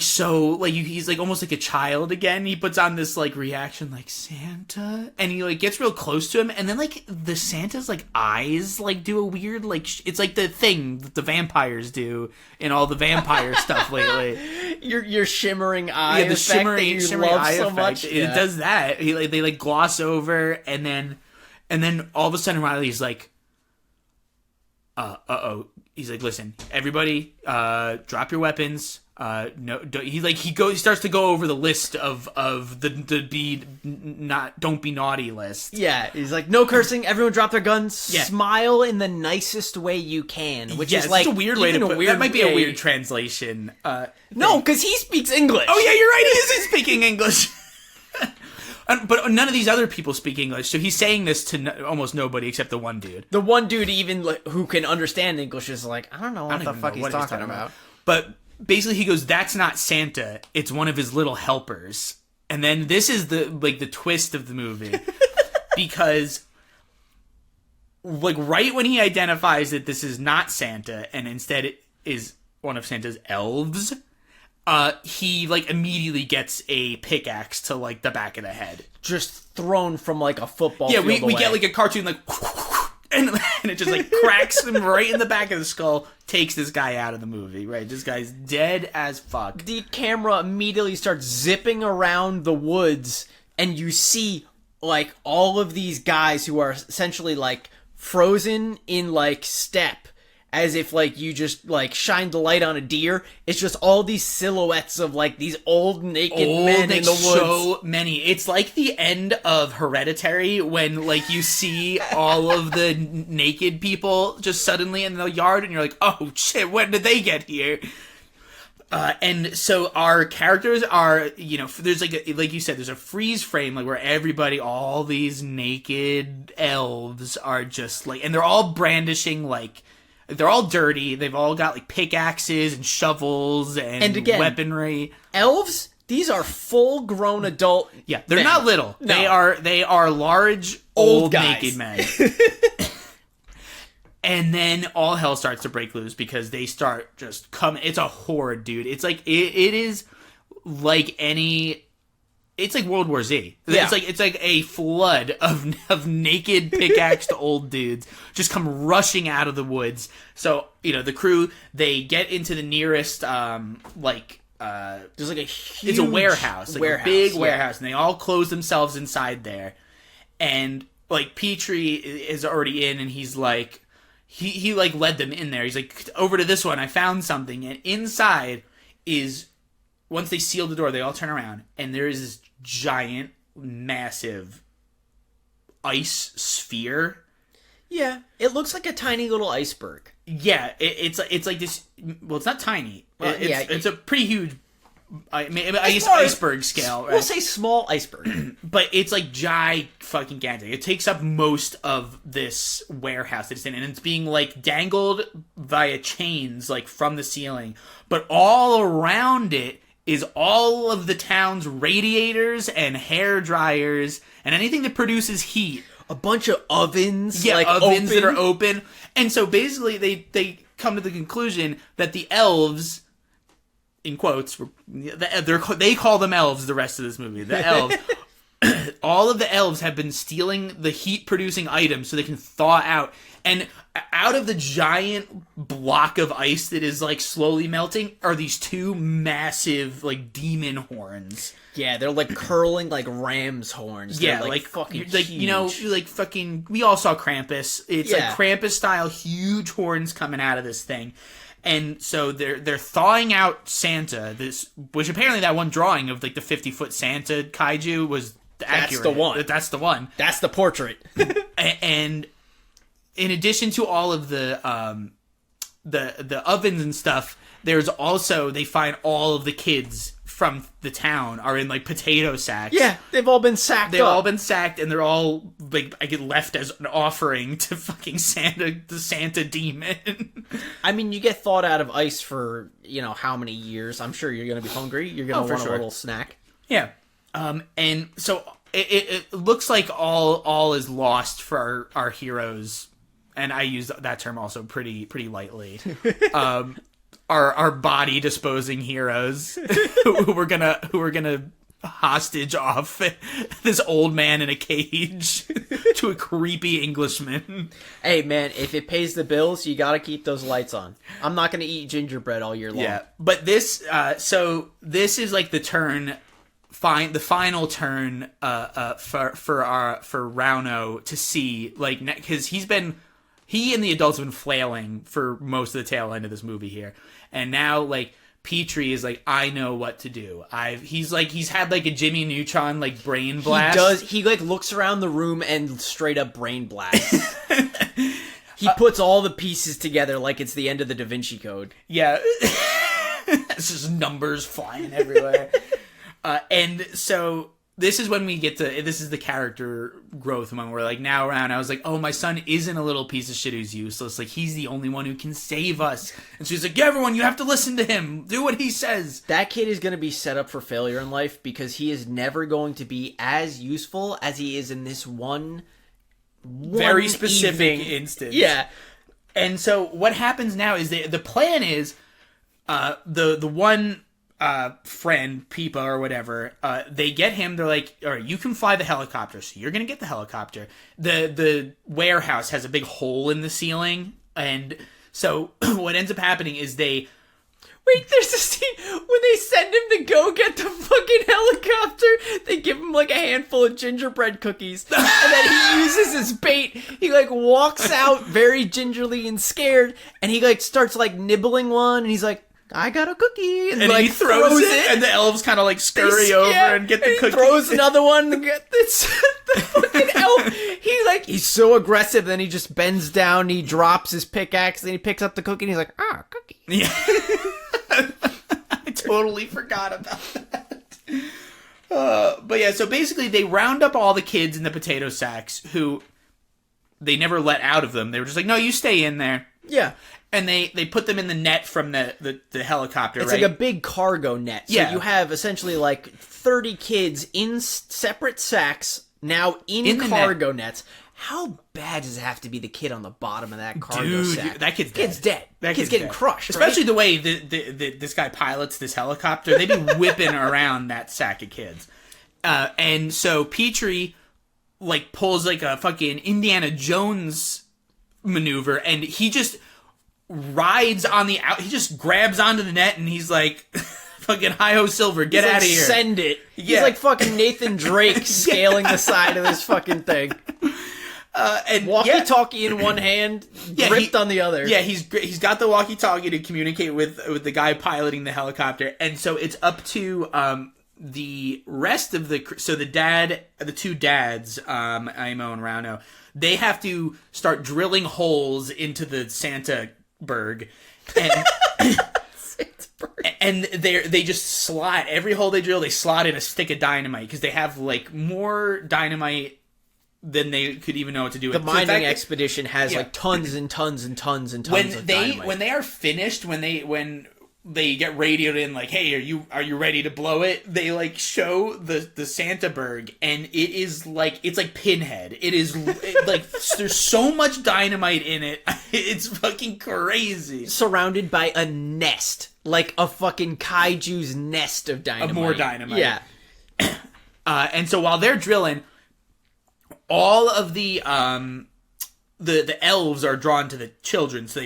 so like he's like almost like a child again. He puts on this like reaction like Santa, and he like gets real close to him, and then like the Santa's like eyes like do a weird like it's like the thing that the vampires do in all the vampire stuff lately. Your shimmering eye, Yeah, the shimmering shimmering that you love eye so effect. much. It does that. They like gloss over, and then all of a sudden Riley's like, uh-oh. He's like, listen, everybody, drop your weapons. No, he starts to go over the list of the don't be naughty list. Yeah, he's like, no cursing. Everyone drop their guns. Yeah. Smile in the nicest way you can, which Yeah, is it's like a weird way to even put. That might be a way- weird translation. No, because he speaks English. Oh yeah, you're right. He is speaking English. But none of these other people speak English, so he's saying this to almost nobody except the one dude. The one dude even who can understand English is like, I don't know what the fuck he's talking about. But basically, he goes, "That's not Santa. It's one of his little helpers." And then this is the twist of the movie, because like right when he identifies that this is not Santa and instead it is one of Santa's elves, he like immediately gets a pickaxe to like the back of the head. Just thrown from like a football Yeah, field we away. get like a cartoon like and it just like cracks him right in the back of the skull, takes this guy out of the movie, right? This guy's dead as fuck. The camera immediately starts zipping around the woods, and you see like all of these guys who are essentially like frozen in like step, as if like you just like shined the light on a deer. It's just all these silhouettes of like these old naked men in the woods. So many. It's like the end of Hereditary when like you see all of the naked people just suddenly in the yard, and you're like, oh shit, when did they get here? And so our characters are, there's like you said, there's a freeze frame like where everybody, all these naked elves are just like, and they're all brandishing like, they're all dirty. They've all got like pickaxes and shovels and again, weaponry. Elves, these are full-grown adult. Yeah, they're men. not little. No. They are large, Old old guys. naked men. And then all hell starts to break loose because they start just coming. It's a horde, dude. It's like it is like any. It's like World War Z. Yeah. It's like a flood of naked pickaxed old dudes just come rushing out of the woods. So the crew, they get into the nearest There's like a huge it's a warehouse, like a big yeah. warehouse, and they all close themselves inside there. And like Petrie is already in, and he's like, he like led them in there. He's like, over to this one, I found something, and inside is, once they seal the door, they all turn around, and there is this giant, massive ice sphere. Yeah, it looks like a tiny little iceberg. Yeah, it's like this. Well, it's not tiny. Well, It's a pretty huge. I guess far as- iceberg scale. Right? We'll say small iceberg. But it's like gigantic. It takes up most of this warehouse that it's in, and it's being like dangled via chains like from the ceiling. But all around it is all of the town's radiators and hair dryers and anything that produces heat. A bunch of ovens. Yeah, like ovens open. that are open. And so basically they come to the conclusion that the elves, in quotes, they call them elves the rest of this movie. The elves. All of the elves have been stealing the heat-producing items so they can thaw out. And out of the giant block of ice that is, like, slowly melting are these two massive, like, demon horns. Yeah, they're like curling like ram's horns. They're Yeah, like fucking like huge. like fucking. We all saw Krampus. It's Yeah. like Krampus style, huge horns coming out of this thing, and so they're thawing out Santa. Which apparently that one drawing of like the 50-foot Santa kaiju was accurate. the one. That's the one. That's the portrait. And in addition to all of the ovens and stuff, there's also, they find all of the kids from the town are in like potato sacks. Yeah, they've all been sacked They've up. all been sacked, and they're all like I get left as an offering to fucking Santa, the Santa demon. I mean, you get thawed out of ice for, how many years. I'm sure you're going to be hungry. You're going to for want sure. a little snack. Yeah. And so it looks like all is lost for our heroes, and I use that term also pretty lightly. Our body disposing heroes who were gonna hostage off this old man in a cage to a creepy Englishman. Hey, man, if it pays the bills, you got to keep those lights on. I'm not going to eat gingerbread all year long. Yeah, but this this is like the turn. The final turn for Rauno to see, like, because he and the adults have been flailing for most of the tail end of this movie here, and now like Petrie is like, I know what to do. He's had like a Jimmy Neutron like brain blast. He like looks around the room and straight up brain blast. He puts all the pieces together like it's the end of the Da Vinci Code. Yeah, it's just numbers flying everywhere. And so this is when we get to, this is the character growth moment where like now around I was like, oh, my son isn't a little piece of shit who's useless. Like, he's the only one who can save us. And she's like, yeah, everyone, you have to listen to him. Do what he says. That kid is going to be set up for failure in life because he is never going to be as useful as he is in this one very specific evening. instance. Yeah. And so what happens now is the plan is the one friend, Peepa or whatever, they get him. They're like, all right, you can fly the helicopter, so you're gonna get the helicopter. The warehouse has a big hole in the ceiling, and so what ends up happening is they. Wait, there's a scene when they send him to go get the fucking helicopter. They give him like a handful of gingerbread cookies, and then he uses his bait. He like walks out very gingerly and scared, and he like starts like nibbling one, and he's like, I got a cookie, and like he throws it, and the elves kind of like scurry over and get the cookie. He throws another one to get this. The fucking elf. He's so aggressive. Then he just bends down. He drops his pickaxe. Then he picks up the cookie. And he's like, cookie. Yeah, I totally forgot about that. But yeah, so basically they round up all the kids in the potato sacks who they never let out of them. They were just like, no, you stay in there. Yeah. And they put them in the net from the helicopter, It's right? like a big cargo net. So Yeah. you have essentially like 30 kids in separate sacks now in the cargo nets. How bad does it have to be the kid on the bottom of that cargo sack? That kid's dead. Kid's dead. That kid's kid's getting dead. crushed. Especially right? the way this guy pilots this helicopter. They'd be whipping around that sack of kids. And so Petrie like pulls like a fucking Indiana Jones maneuver, and he just rides on the out. He just grabs onto the net, and he's like, "Fucking hi-ho Silver, get He's out like, of here!" Send it. Yeah. He's like fucking Nathan Drake scaling the side of this fucking thing. And Walkie-talkie in one hand, gripped on the other. Yeah, he's got the walkie-talkie to communicate with the guy piloting the helicopter, and so it's up to the rest of the the two dads, Aimo and Rauno. They have to start drilling holes into the Santa Berg, and they just slot every hole they drill. They slot in a stick of dynamite because they have like more dynamite than they could even know what to do with. The mining expedition has like tons and tons and tons and tons of dynamite. When they are finished, when they get radioed in, like, hey, are you ready to blow it? They like show the Santa Berg, and it's like Pinhead. It is like there's so much dynamite in it. It's fucking crazy. Surrounded by a nest, like a fucking kaiju's nest of dynamite. More dynamite. Yeah. And so while they're drilling, all of the elves are drawn to the children, so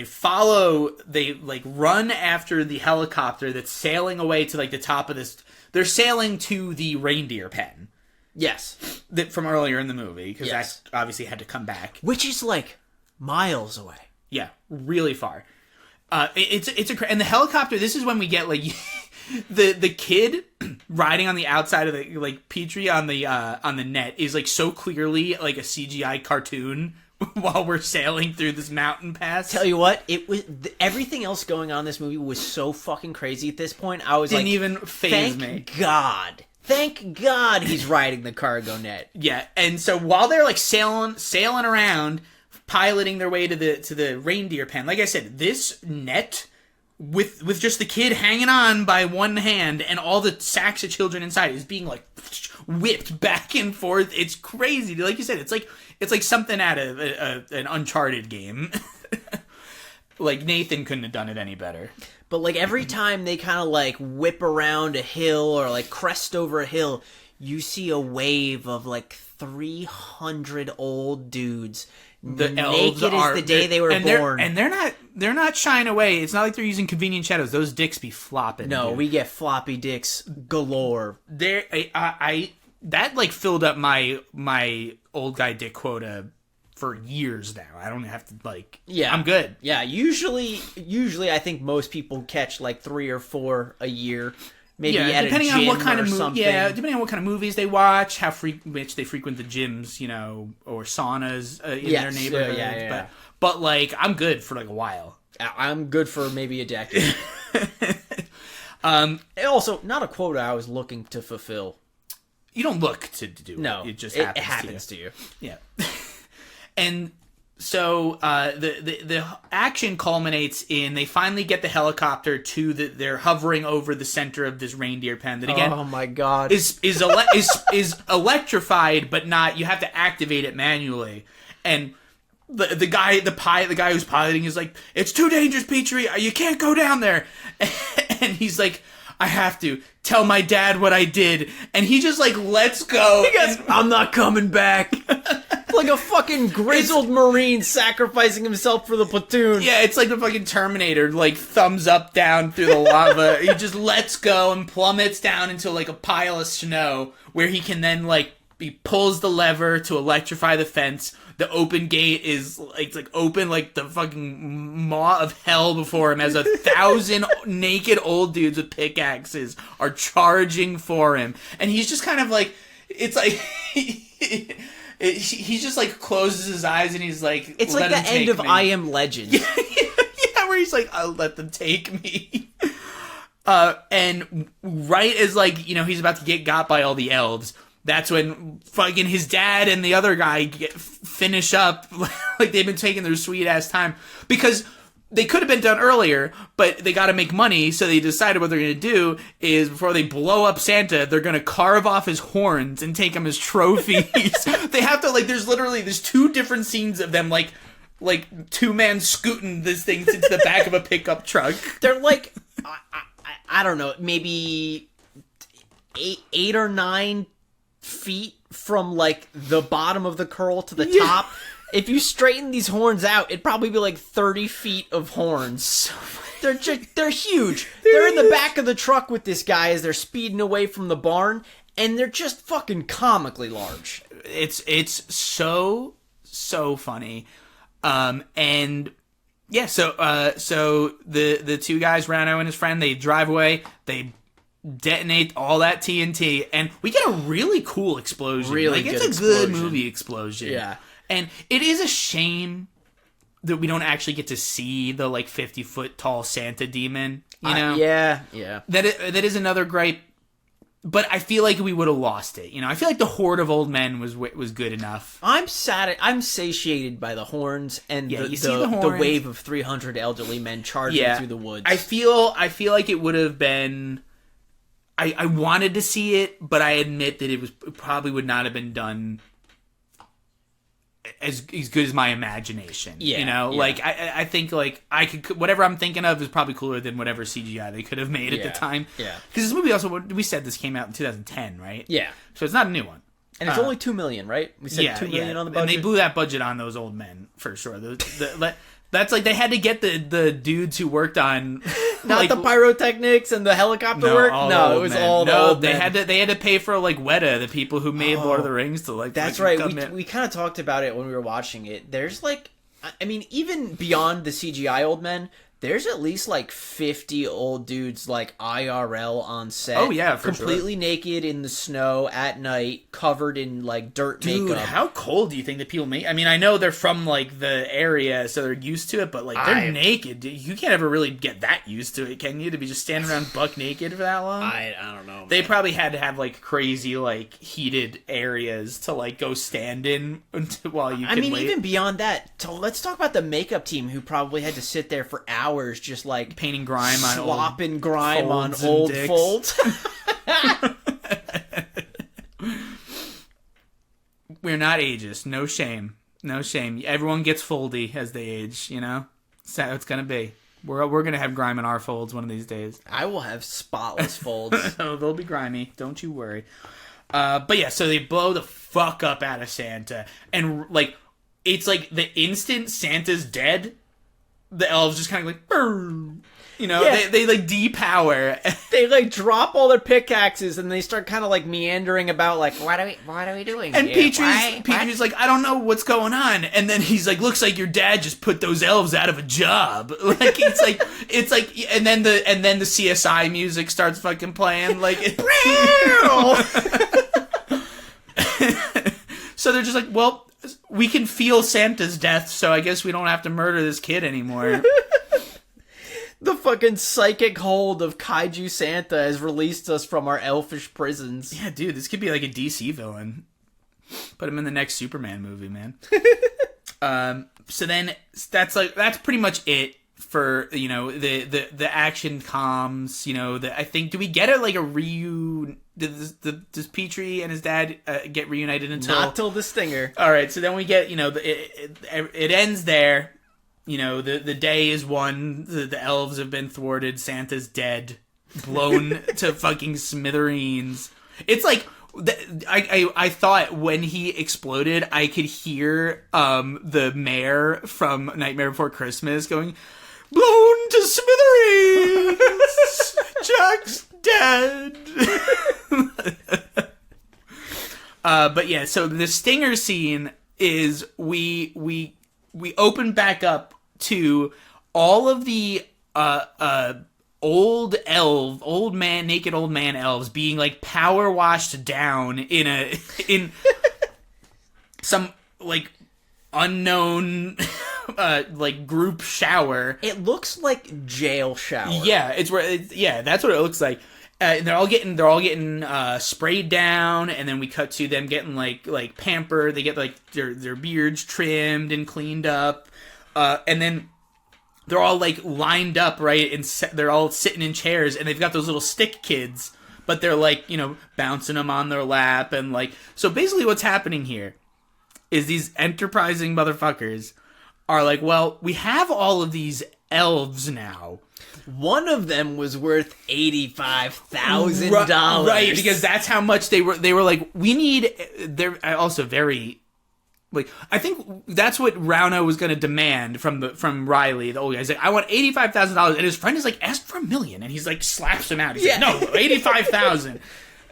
they like run after the helicopter that's sailing away to like the top of this. They're sailing to the reindeer pen. Yes. From earlier in the movie, because Yes. that obviously had to come back. Which is like miles away. Yeah, really far. And the helicopter. This is when we get like the kid riding on the outside of the like Petrie on the net is like so clearly like a CGI cartoon while we're sailing through this mountain pass. Tell you what, it was everything else going on in this movie was so fucking crazy at this point. I was Didn't like, even faze me. Thank God he's riding the cargo net. Yeah, and so while they're like sailing around, piloting their way to the reindeer pen, like I said, this net with just the kid hanging on by one hand and all the sacks of children inside is being like whipped back and forth. It's crazy. Like you said, it's like something out of an Uncharted game. Like Nathan couldn't have done it any better. But like every time they kind of like whip around a hill or like crest over a hill, you see a wave of like 300 old dudes. The naked as the day they were born. And they're not shying away. It's not like they're using convenient shadows. Those dicks be flopping. No, dude. we get floppy dicks galore. That like filled up my old guy dick quota for years now. I don't have to like. Yeah, I'm good. Yeah, usually I think most people catch like 3 or 4 a year. Maybe at depending a gym on what kind or of something. Yeah, depending on what kind of movies they watch, how which they frequent the gyms, or saunas in their neighborhood. Yeah. But like, I'm good for like a while. I'm good for maybe a decade. Also, not a quota I was looking to fulfill. You don't look to do it. No, It just it happens to you. Yeah. And so the action culminates in they finally get the helicopter to they're hovering over the center of this reindeer pen that again oh my god is electrified, but not, you have to activate it manually. And the guy who's piloting is like, it's too dangerous, Petrie, you can't go down there. And he's like, I have to tell my dad what I did, and he just like lets go. He goes, I'm not coming back. Like a fucking grizzled Marine sacrificing himself for the platoon. Yeah, it's like the fucking Terminator, like thumbs up down through the lava. He just lets go and plummets down into like a pile of snow, where he can then like he pulls the lever to electrify the fence. The open gate is like open like the fucking maw of hell before him, as 1,000 naked old dudes with pickaxes are charging for him, and he's just kind of like, it's like. He just like closes his eyes and he's like, it's like the end of I Am Legend. Yeah, where he's like, I'll let them take me. And right as like, he's about to get got by all the elves, that's when fucking his dad and the other guy finish up. Like they've been taking their sweet ass time, because they could have been done earlier, but they got to make money, so they decided what they're going to do is, before they blow up Santa, they're going to carve off his horns and take them as trophies. They have to, like, there's 2 different scenes of them, like 2-man scooting this thing into the back of a pickup truck. They're like, I don't know, maybe 8 or 9 feet from, like, the bottom of the curl to the top. If you straighten these horns out, it'd probably be like 30 feet of horns. They're huge. They're in the back of the truck with this guy as they're speeding away from the barn, and they're just fucking comically large. It's so funny. And yeah, so the 2 guys, Rano and his friend, they drive away, they detonate all that TNT, and we get a really cool explosion. Really good it's a good movie explosion. Yeah. And it is a shame that we don't actually get to see the like 50-foot tall Santa demon, Yeah. That is another gripe, but I feel like we would have lost it. I feel like the horde of old men was good enough. I'm satiated by the horns and the horns. The wave of 300 elderly men charging through the woods. I feel like it would have been. I wanted to see it, but I admit that it probably would not have been done as good as my imagination. Like I think like I could, whatever I'm thinking of is probably cooler than whatever CGI they could have made at the time. Yeah, because this movie also, we said this came out in 2010, right? Yeah, so it's not a new one, and it's only $2 million, right? We said $2 million on the budget, and they blew that budget on those old men for sure. That's like they had to get the dudes who worked on not the pyrotechnics and the helicopter work. No, it was all the old men. They had to pay for like Weta, the people who made Lord of the Rings, to like. That's right. We kind of talked about it when we were watching it. There's like, I mean, even beyond the CGI old men, there's at least like 50 old dudes like IRL on set. Oh, yeah, for completely naked in the snow at night, covered in like dirt makeup. How cold do you think that people make? I mean, I know they're from like the area, so they're used to it, but like they're naked. You can't ever really get that used to it, can you? To be just standing around buck naked for that long? I don't know. They probably had to have like crazy like heated areas to like go stand in while you. I mean, wait. even beyond that, let's talk about the makeup team who probably had to sit there for hours just like painting grime on slopping grime on folds and old dicks. folds. We're not ageist. No shame. No shame. Everyone gets foldy as they age, you know? That's how it's gonna be. We're gonna have grime in our folds one of these days. I will have spotless folds. Oh, they'll be grimy. Don't you worry. But yeah, so they blow the fuck up out of Santa. And like, it's like the instant Santa's dead, the elves just kind of like, burr. You know, Yeah. they like depower. They like drop all their pickaxes and they start kind of like meandering about like, what are we doing And here? Petrie's like, I don't know what's going on. And then he's like, looks like your dad just put those elves out of a job. Like it's like, and then the CSI music starts fucking playing. Like, so they're just like, well, we can feel Santa's death, so I guess we don't have to murder this kid anymore. The fucking psychic hold of Kaiju Santa has released us from our elfish prisons. Yeah, dude, this could be like a DC villain. Put him in the next Superman movie, man. So then that's pretty much it for, you know, the action comms, you know, I think, do we get it like a does Petrie and his dad get reunited until? Not till the stinger. All right, so then we get, you know, it ends there. You know, the day is won. The elves have been thwarted. Santa's dead, blown to fucking smithereens. It's like I thought when he exploded, I could hear the mayor from Nightmare Before Christmas going, "Blown to smithereens. Jack's dead." But yeah, so the stinger scene is we open back up to all of the naked old man elves being like power washed down in some like unknown like group shower. It looks like jail shower. Yeah, that's what it looks like. And they're all getting sprayed down, and then we cut to them getting like pampered. They get like their beards trimmed and cleaned up, and then they're all like lined up, right? And they're all sitting in chairs, and they've got those little stick kids, but they're like, you know, bouncing them on their lap, and like, so basically what's happening here is these enterprising motherfuckers are like, well, we have all of these elves now. One of them was worth $85,000. Right, because that's how much they were like, we need. They're also very, like, I think that's what Rauno was going to demand from Riley, the old guy. He's like, I want $85,000, and his friend is like, ask for $1 million, and he's like, slaps him out. He's like, no, $85,000.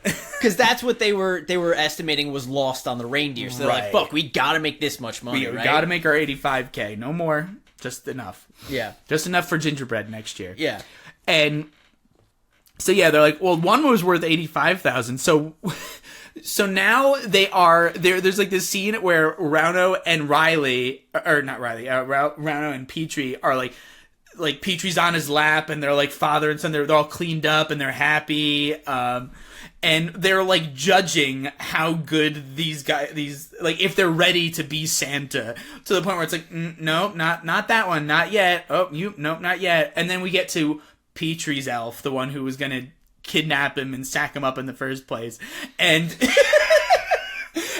Because that's what they were estimating was lost on the reindeer. So they're like, fuck, we gotta make this much money, We right? gotta make our $85K, no more, just enough. Yeah. Just enough for gingerbread next year. Yeah. And so yeah, they're like, well, one was worth $85,000. So now they are there. There's like this scene where Rauno and Riley, or not Riley, Rauno and Petrie are like Petrie's on his lap, and they're like father and son. They're all cleaned up and they're happy. And they're like judging how good these like if they're ready to be Santa, to the point where it's like, no, not that one, not yet. Oh, nope, not yet. And then we get to Petrie's elf, the one who was gonna kidnap him and sack him up in the first place, and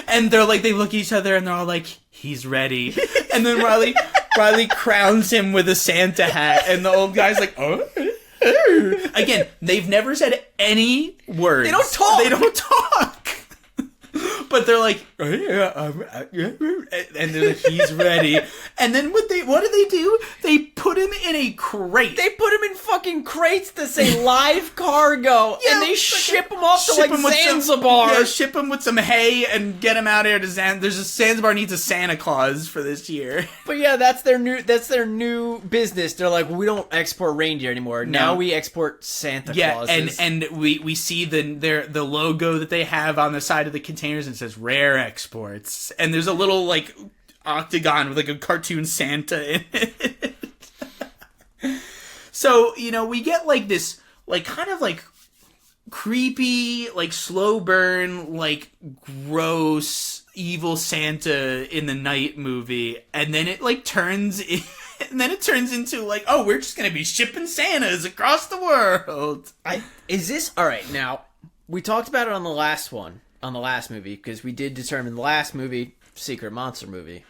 and they're like, they look at each other and they're all like, he's ready. And then Riley crowns him with a Santa hat, and the old guy's like, oh. Again, they've never said any words. They don't talk. They don't talk. but they're like, oh, yeah, and they're like, he's ready. And then what do? They put him in a crate. They put him in fucking crates that say live cargo, and they ship him off to like Zanzibar. Ship him with some hay and get him out here to Zanzibar. There's a Zanzibar needs a Santa Claus for this year. But yeah, that's their new business. They're like, we don't export reindeer anymore. Now we export Santa Clauses. and we see the logo that they have on the side of the containers and it says rare exports. And there's a little like octagon with like a cartoon Santa in it. So, we get like this like kind of like creepy, like slow burn, like gross evil Santa in the night movie, and then it like turns into like, oh, we're just gonna be shipping Santas across the world. Is this all right? Now we talked about it on the last movie, because we did determine the last movie, secret monster movie,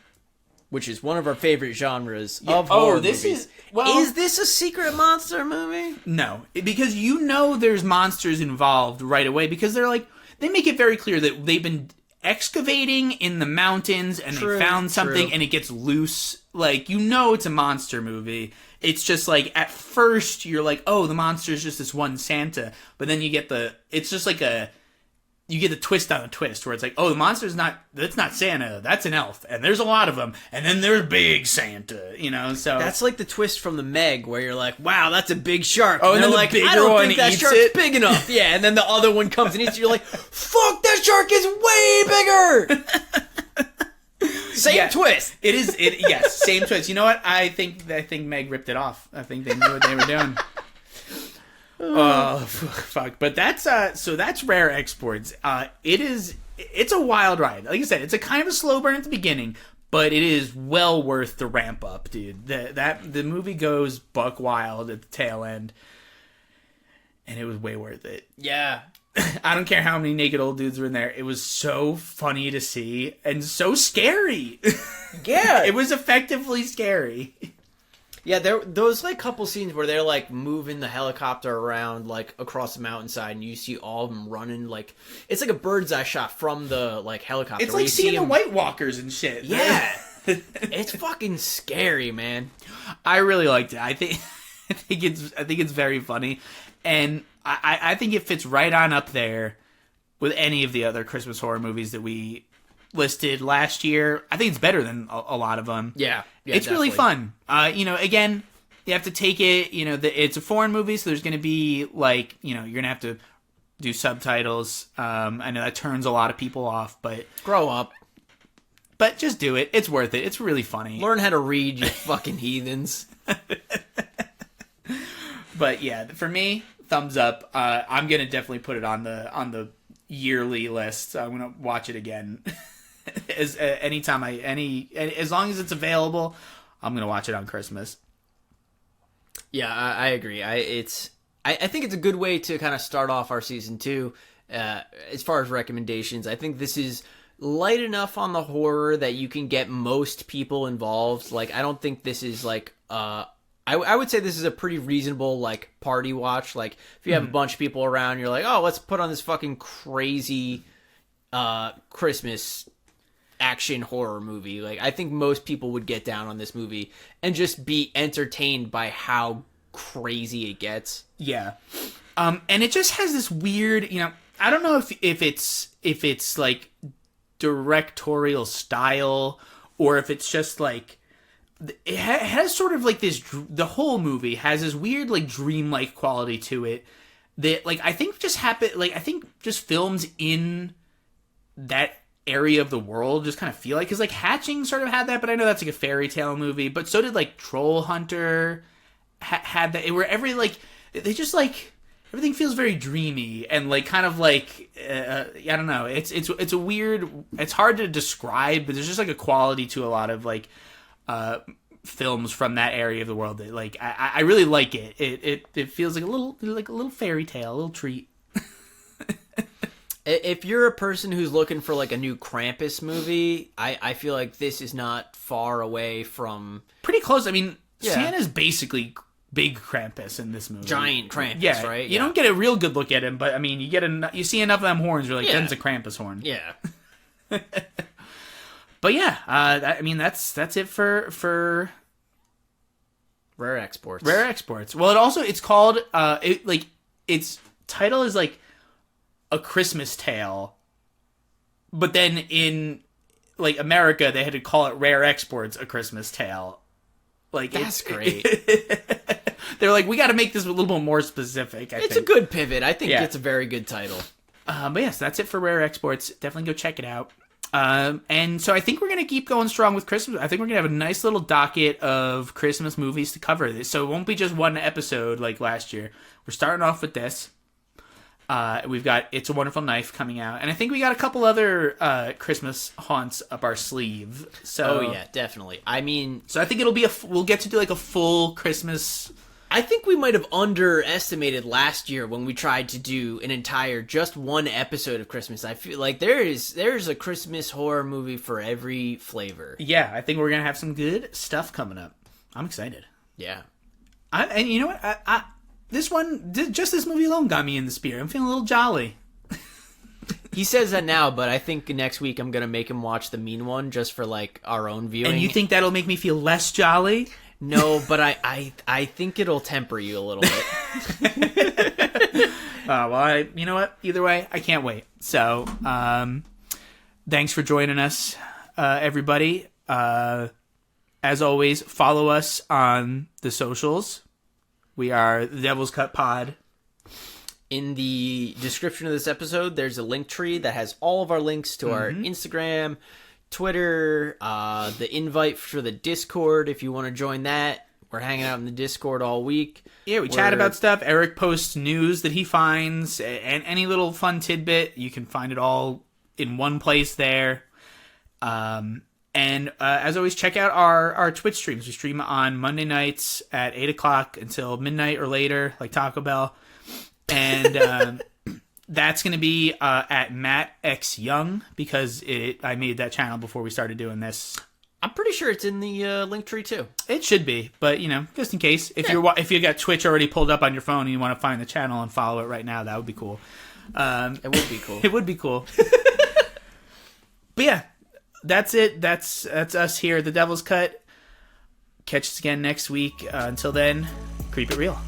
which is one of our favorite genres of horror movies. Is this a secret monster movie? No, because there's monsters involved right away, because they make it very clear that they've been excavating in the mountains and they found something and it gets loose. Like, it's a monster movie. It's just like, at first you're like, oh, the monster is just this one Santa, but then you get the twist on a twist where it's like, oh, the monster's that's not Santa, that's an elf, and there's a lot of them, and then there's big Santa, so. That's like the twist from the Meg, where you're like, wow, that's a big shark. Oh, and they're then like, the bigger I don't one think that eats shark's it. big enough. Yeah, and then the other one comes and eats it, you're like, fuck, that shark is way bigger! Same twist. Yes, same twist. You know what? I think Meg ripped it off. I think they knew what they were doing. Oh, fuck. But that's rare exports. It's a wild ride. Like I said, it's a kind of a slow burn at the beginning, but it is well worth the ramp up, dude. The movie goes buck wild at the tail end, and it was way worth it. Yeah. I don't care how many naked old dudes were in there. It was so funny to see and so scary. Yeah. It was effectively scary. Yeah, those like couple scenes where they're like moving the helicopter around like across the mountainside, and you see all of them running like it's like a bird's eye shot from the like helicopter. It's like seeing the White Walkers and shit. Yeah, it's fucking scary, man. I really liked it. I think it's very funny, and I think it fits right on up there with any of the other Christmas horror movies that we listed last year. I think it's better than a lot of them. Yeah, it's definitely. Really fun. Again, you have to take it. It's a foreign movie, so there's going to be like, you're going to have to do subtitles. I know that turns a lot of people off, but grow up. But just do it. It's worth it. It's really funny. Learn how to read, you fucking heathens. But yeah, for me, thumbs up. I'm going to definitely put it on the yearly list. I'm going to watch it again. As long as it's available, I'm gonna watch it on Christmas. Yeah, I agree. I think it's a good way to kind of start off our season 2. As far as recommendations, I think this is light enough on the horror that you can get most people involved. Like, I don't think this is like I would say this is a pretty reasonable like party watch. Like, if you have a bunch of people around, you're like, oh, let's put on this fucking crazy Christmas action horror movie. Like, I think most people would get down on this movie and just be entertained by how crazy it gets. Yeah. And it just has this weird, I don't know if it's like directorial style, or if it's just like it has sort of like this, the whole movie has this weird like dreamlike quality to it that like I think just films in that area of the world just kind of feel like, because like Hatching sort of had that, but I know that's like a fairy tale movie, but so did like Troll Hunter had that, where they just like everything feels very dreamy and like kind of like I don't know, it's a weird, it's hard to describe, but there's just like a quality to a lot of like films from that area of the world that like I really like it. It feels like a little fairy tale, a little treat. If you're a person who's looking for like a new Krampus movie, I feel like this is not far away from... Pretty close. I mean, Santa's basically big Krampus in this movie. Giant Krampus, right? You don't get a real good look at him, but I mean, you see enough of them horns, you're like, that's a Krampus horn. Yeah. But yeah, I mean that's it for Rare exports. Rare Exports. Well, it's called its title is like A Christmas Tale, but then in like America they had to call it Rare Exports A Christmas Tale. Like That's great. They're like, we got to make this a little bit more specific. It's a good pivot. I think Yeah. it's a very good title. But yes, that's it for Rare Exports. Definitely go check it out. And so I think we're going to keep going strong with Christmas. I think we're going to have a nice little docket of Christmas movies to cover this. So it won't be just one episode like last year. We're starting off with this. We've got It's a Wonderful Knife coming out. And I think we got a couple other Christmas haunts up our sleeve. So, Oh yeah, definitely. I mean, So I think it'll be we'll get to do like a full Christmas. I think we might have underestimated last year when we tried to do an entire just one episode of Christmas. I feel like there's a Christmas horror movie for every flavor. Yeah, I think we're going to have some good stuff coming up. I'm excited. Yeah. And you know what? This one, just this movie alone got me in the spirit. I'm feeling a little jolly. He says that now, but I think next week I'm going to make him watch the Mean One just for like our own viewing. And you think that'll make me feel less jolly? No, but I think it'll temper you a little bit. Well, you know what? Either way, I can't wait. So, thanks for joining us, everybody. As always, follow us on the socials. We are the Devil's Cut Pod. In the description of this episode, there's a link tree that has all of our links to our Instagram, Twitter, the invite for the Discord if you want to join that. We're hanging out in the Discord all week. Yeah, we chat about stuff. Eric posts news that he finds, and any little fun tidbit. You can find it all in one place there. And as always, check out our Twitch streams. We stream on Monday nights at 8 o'clock until midnight or later, like Taco Bell. And that's going to be at Matt X Young, because I made that channel before we started doing this. I'm pretty sure it's in the link tree too. It should be, but just in case, if you got Twitch already pulled up on your phone and you want to find the channel and follow it right now, that would be cool. It would be cool. It would be cool. But yeah, that's it. That's us here at the Devil's Cut. Catch us again next week. Until then, keep it real.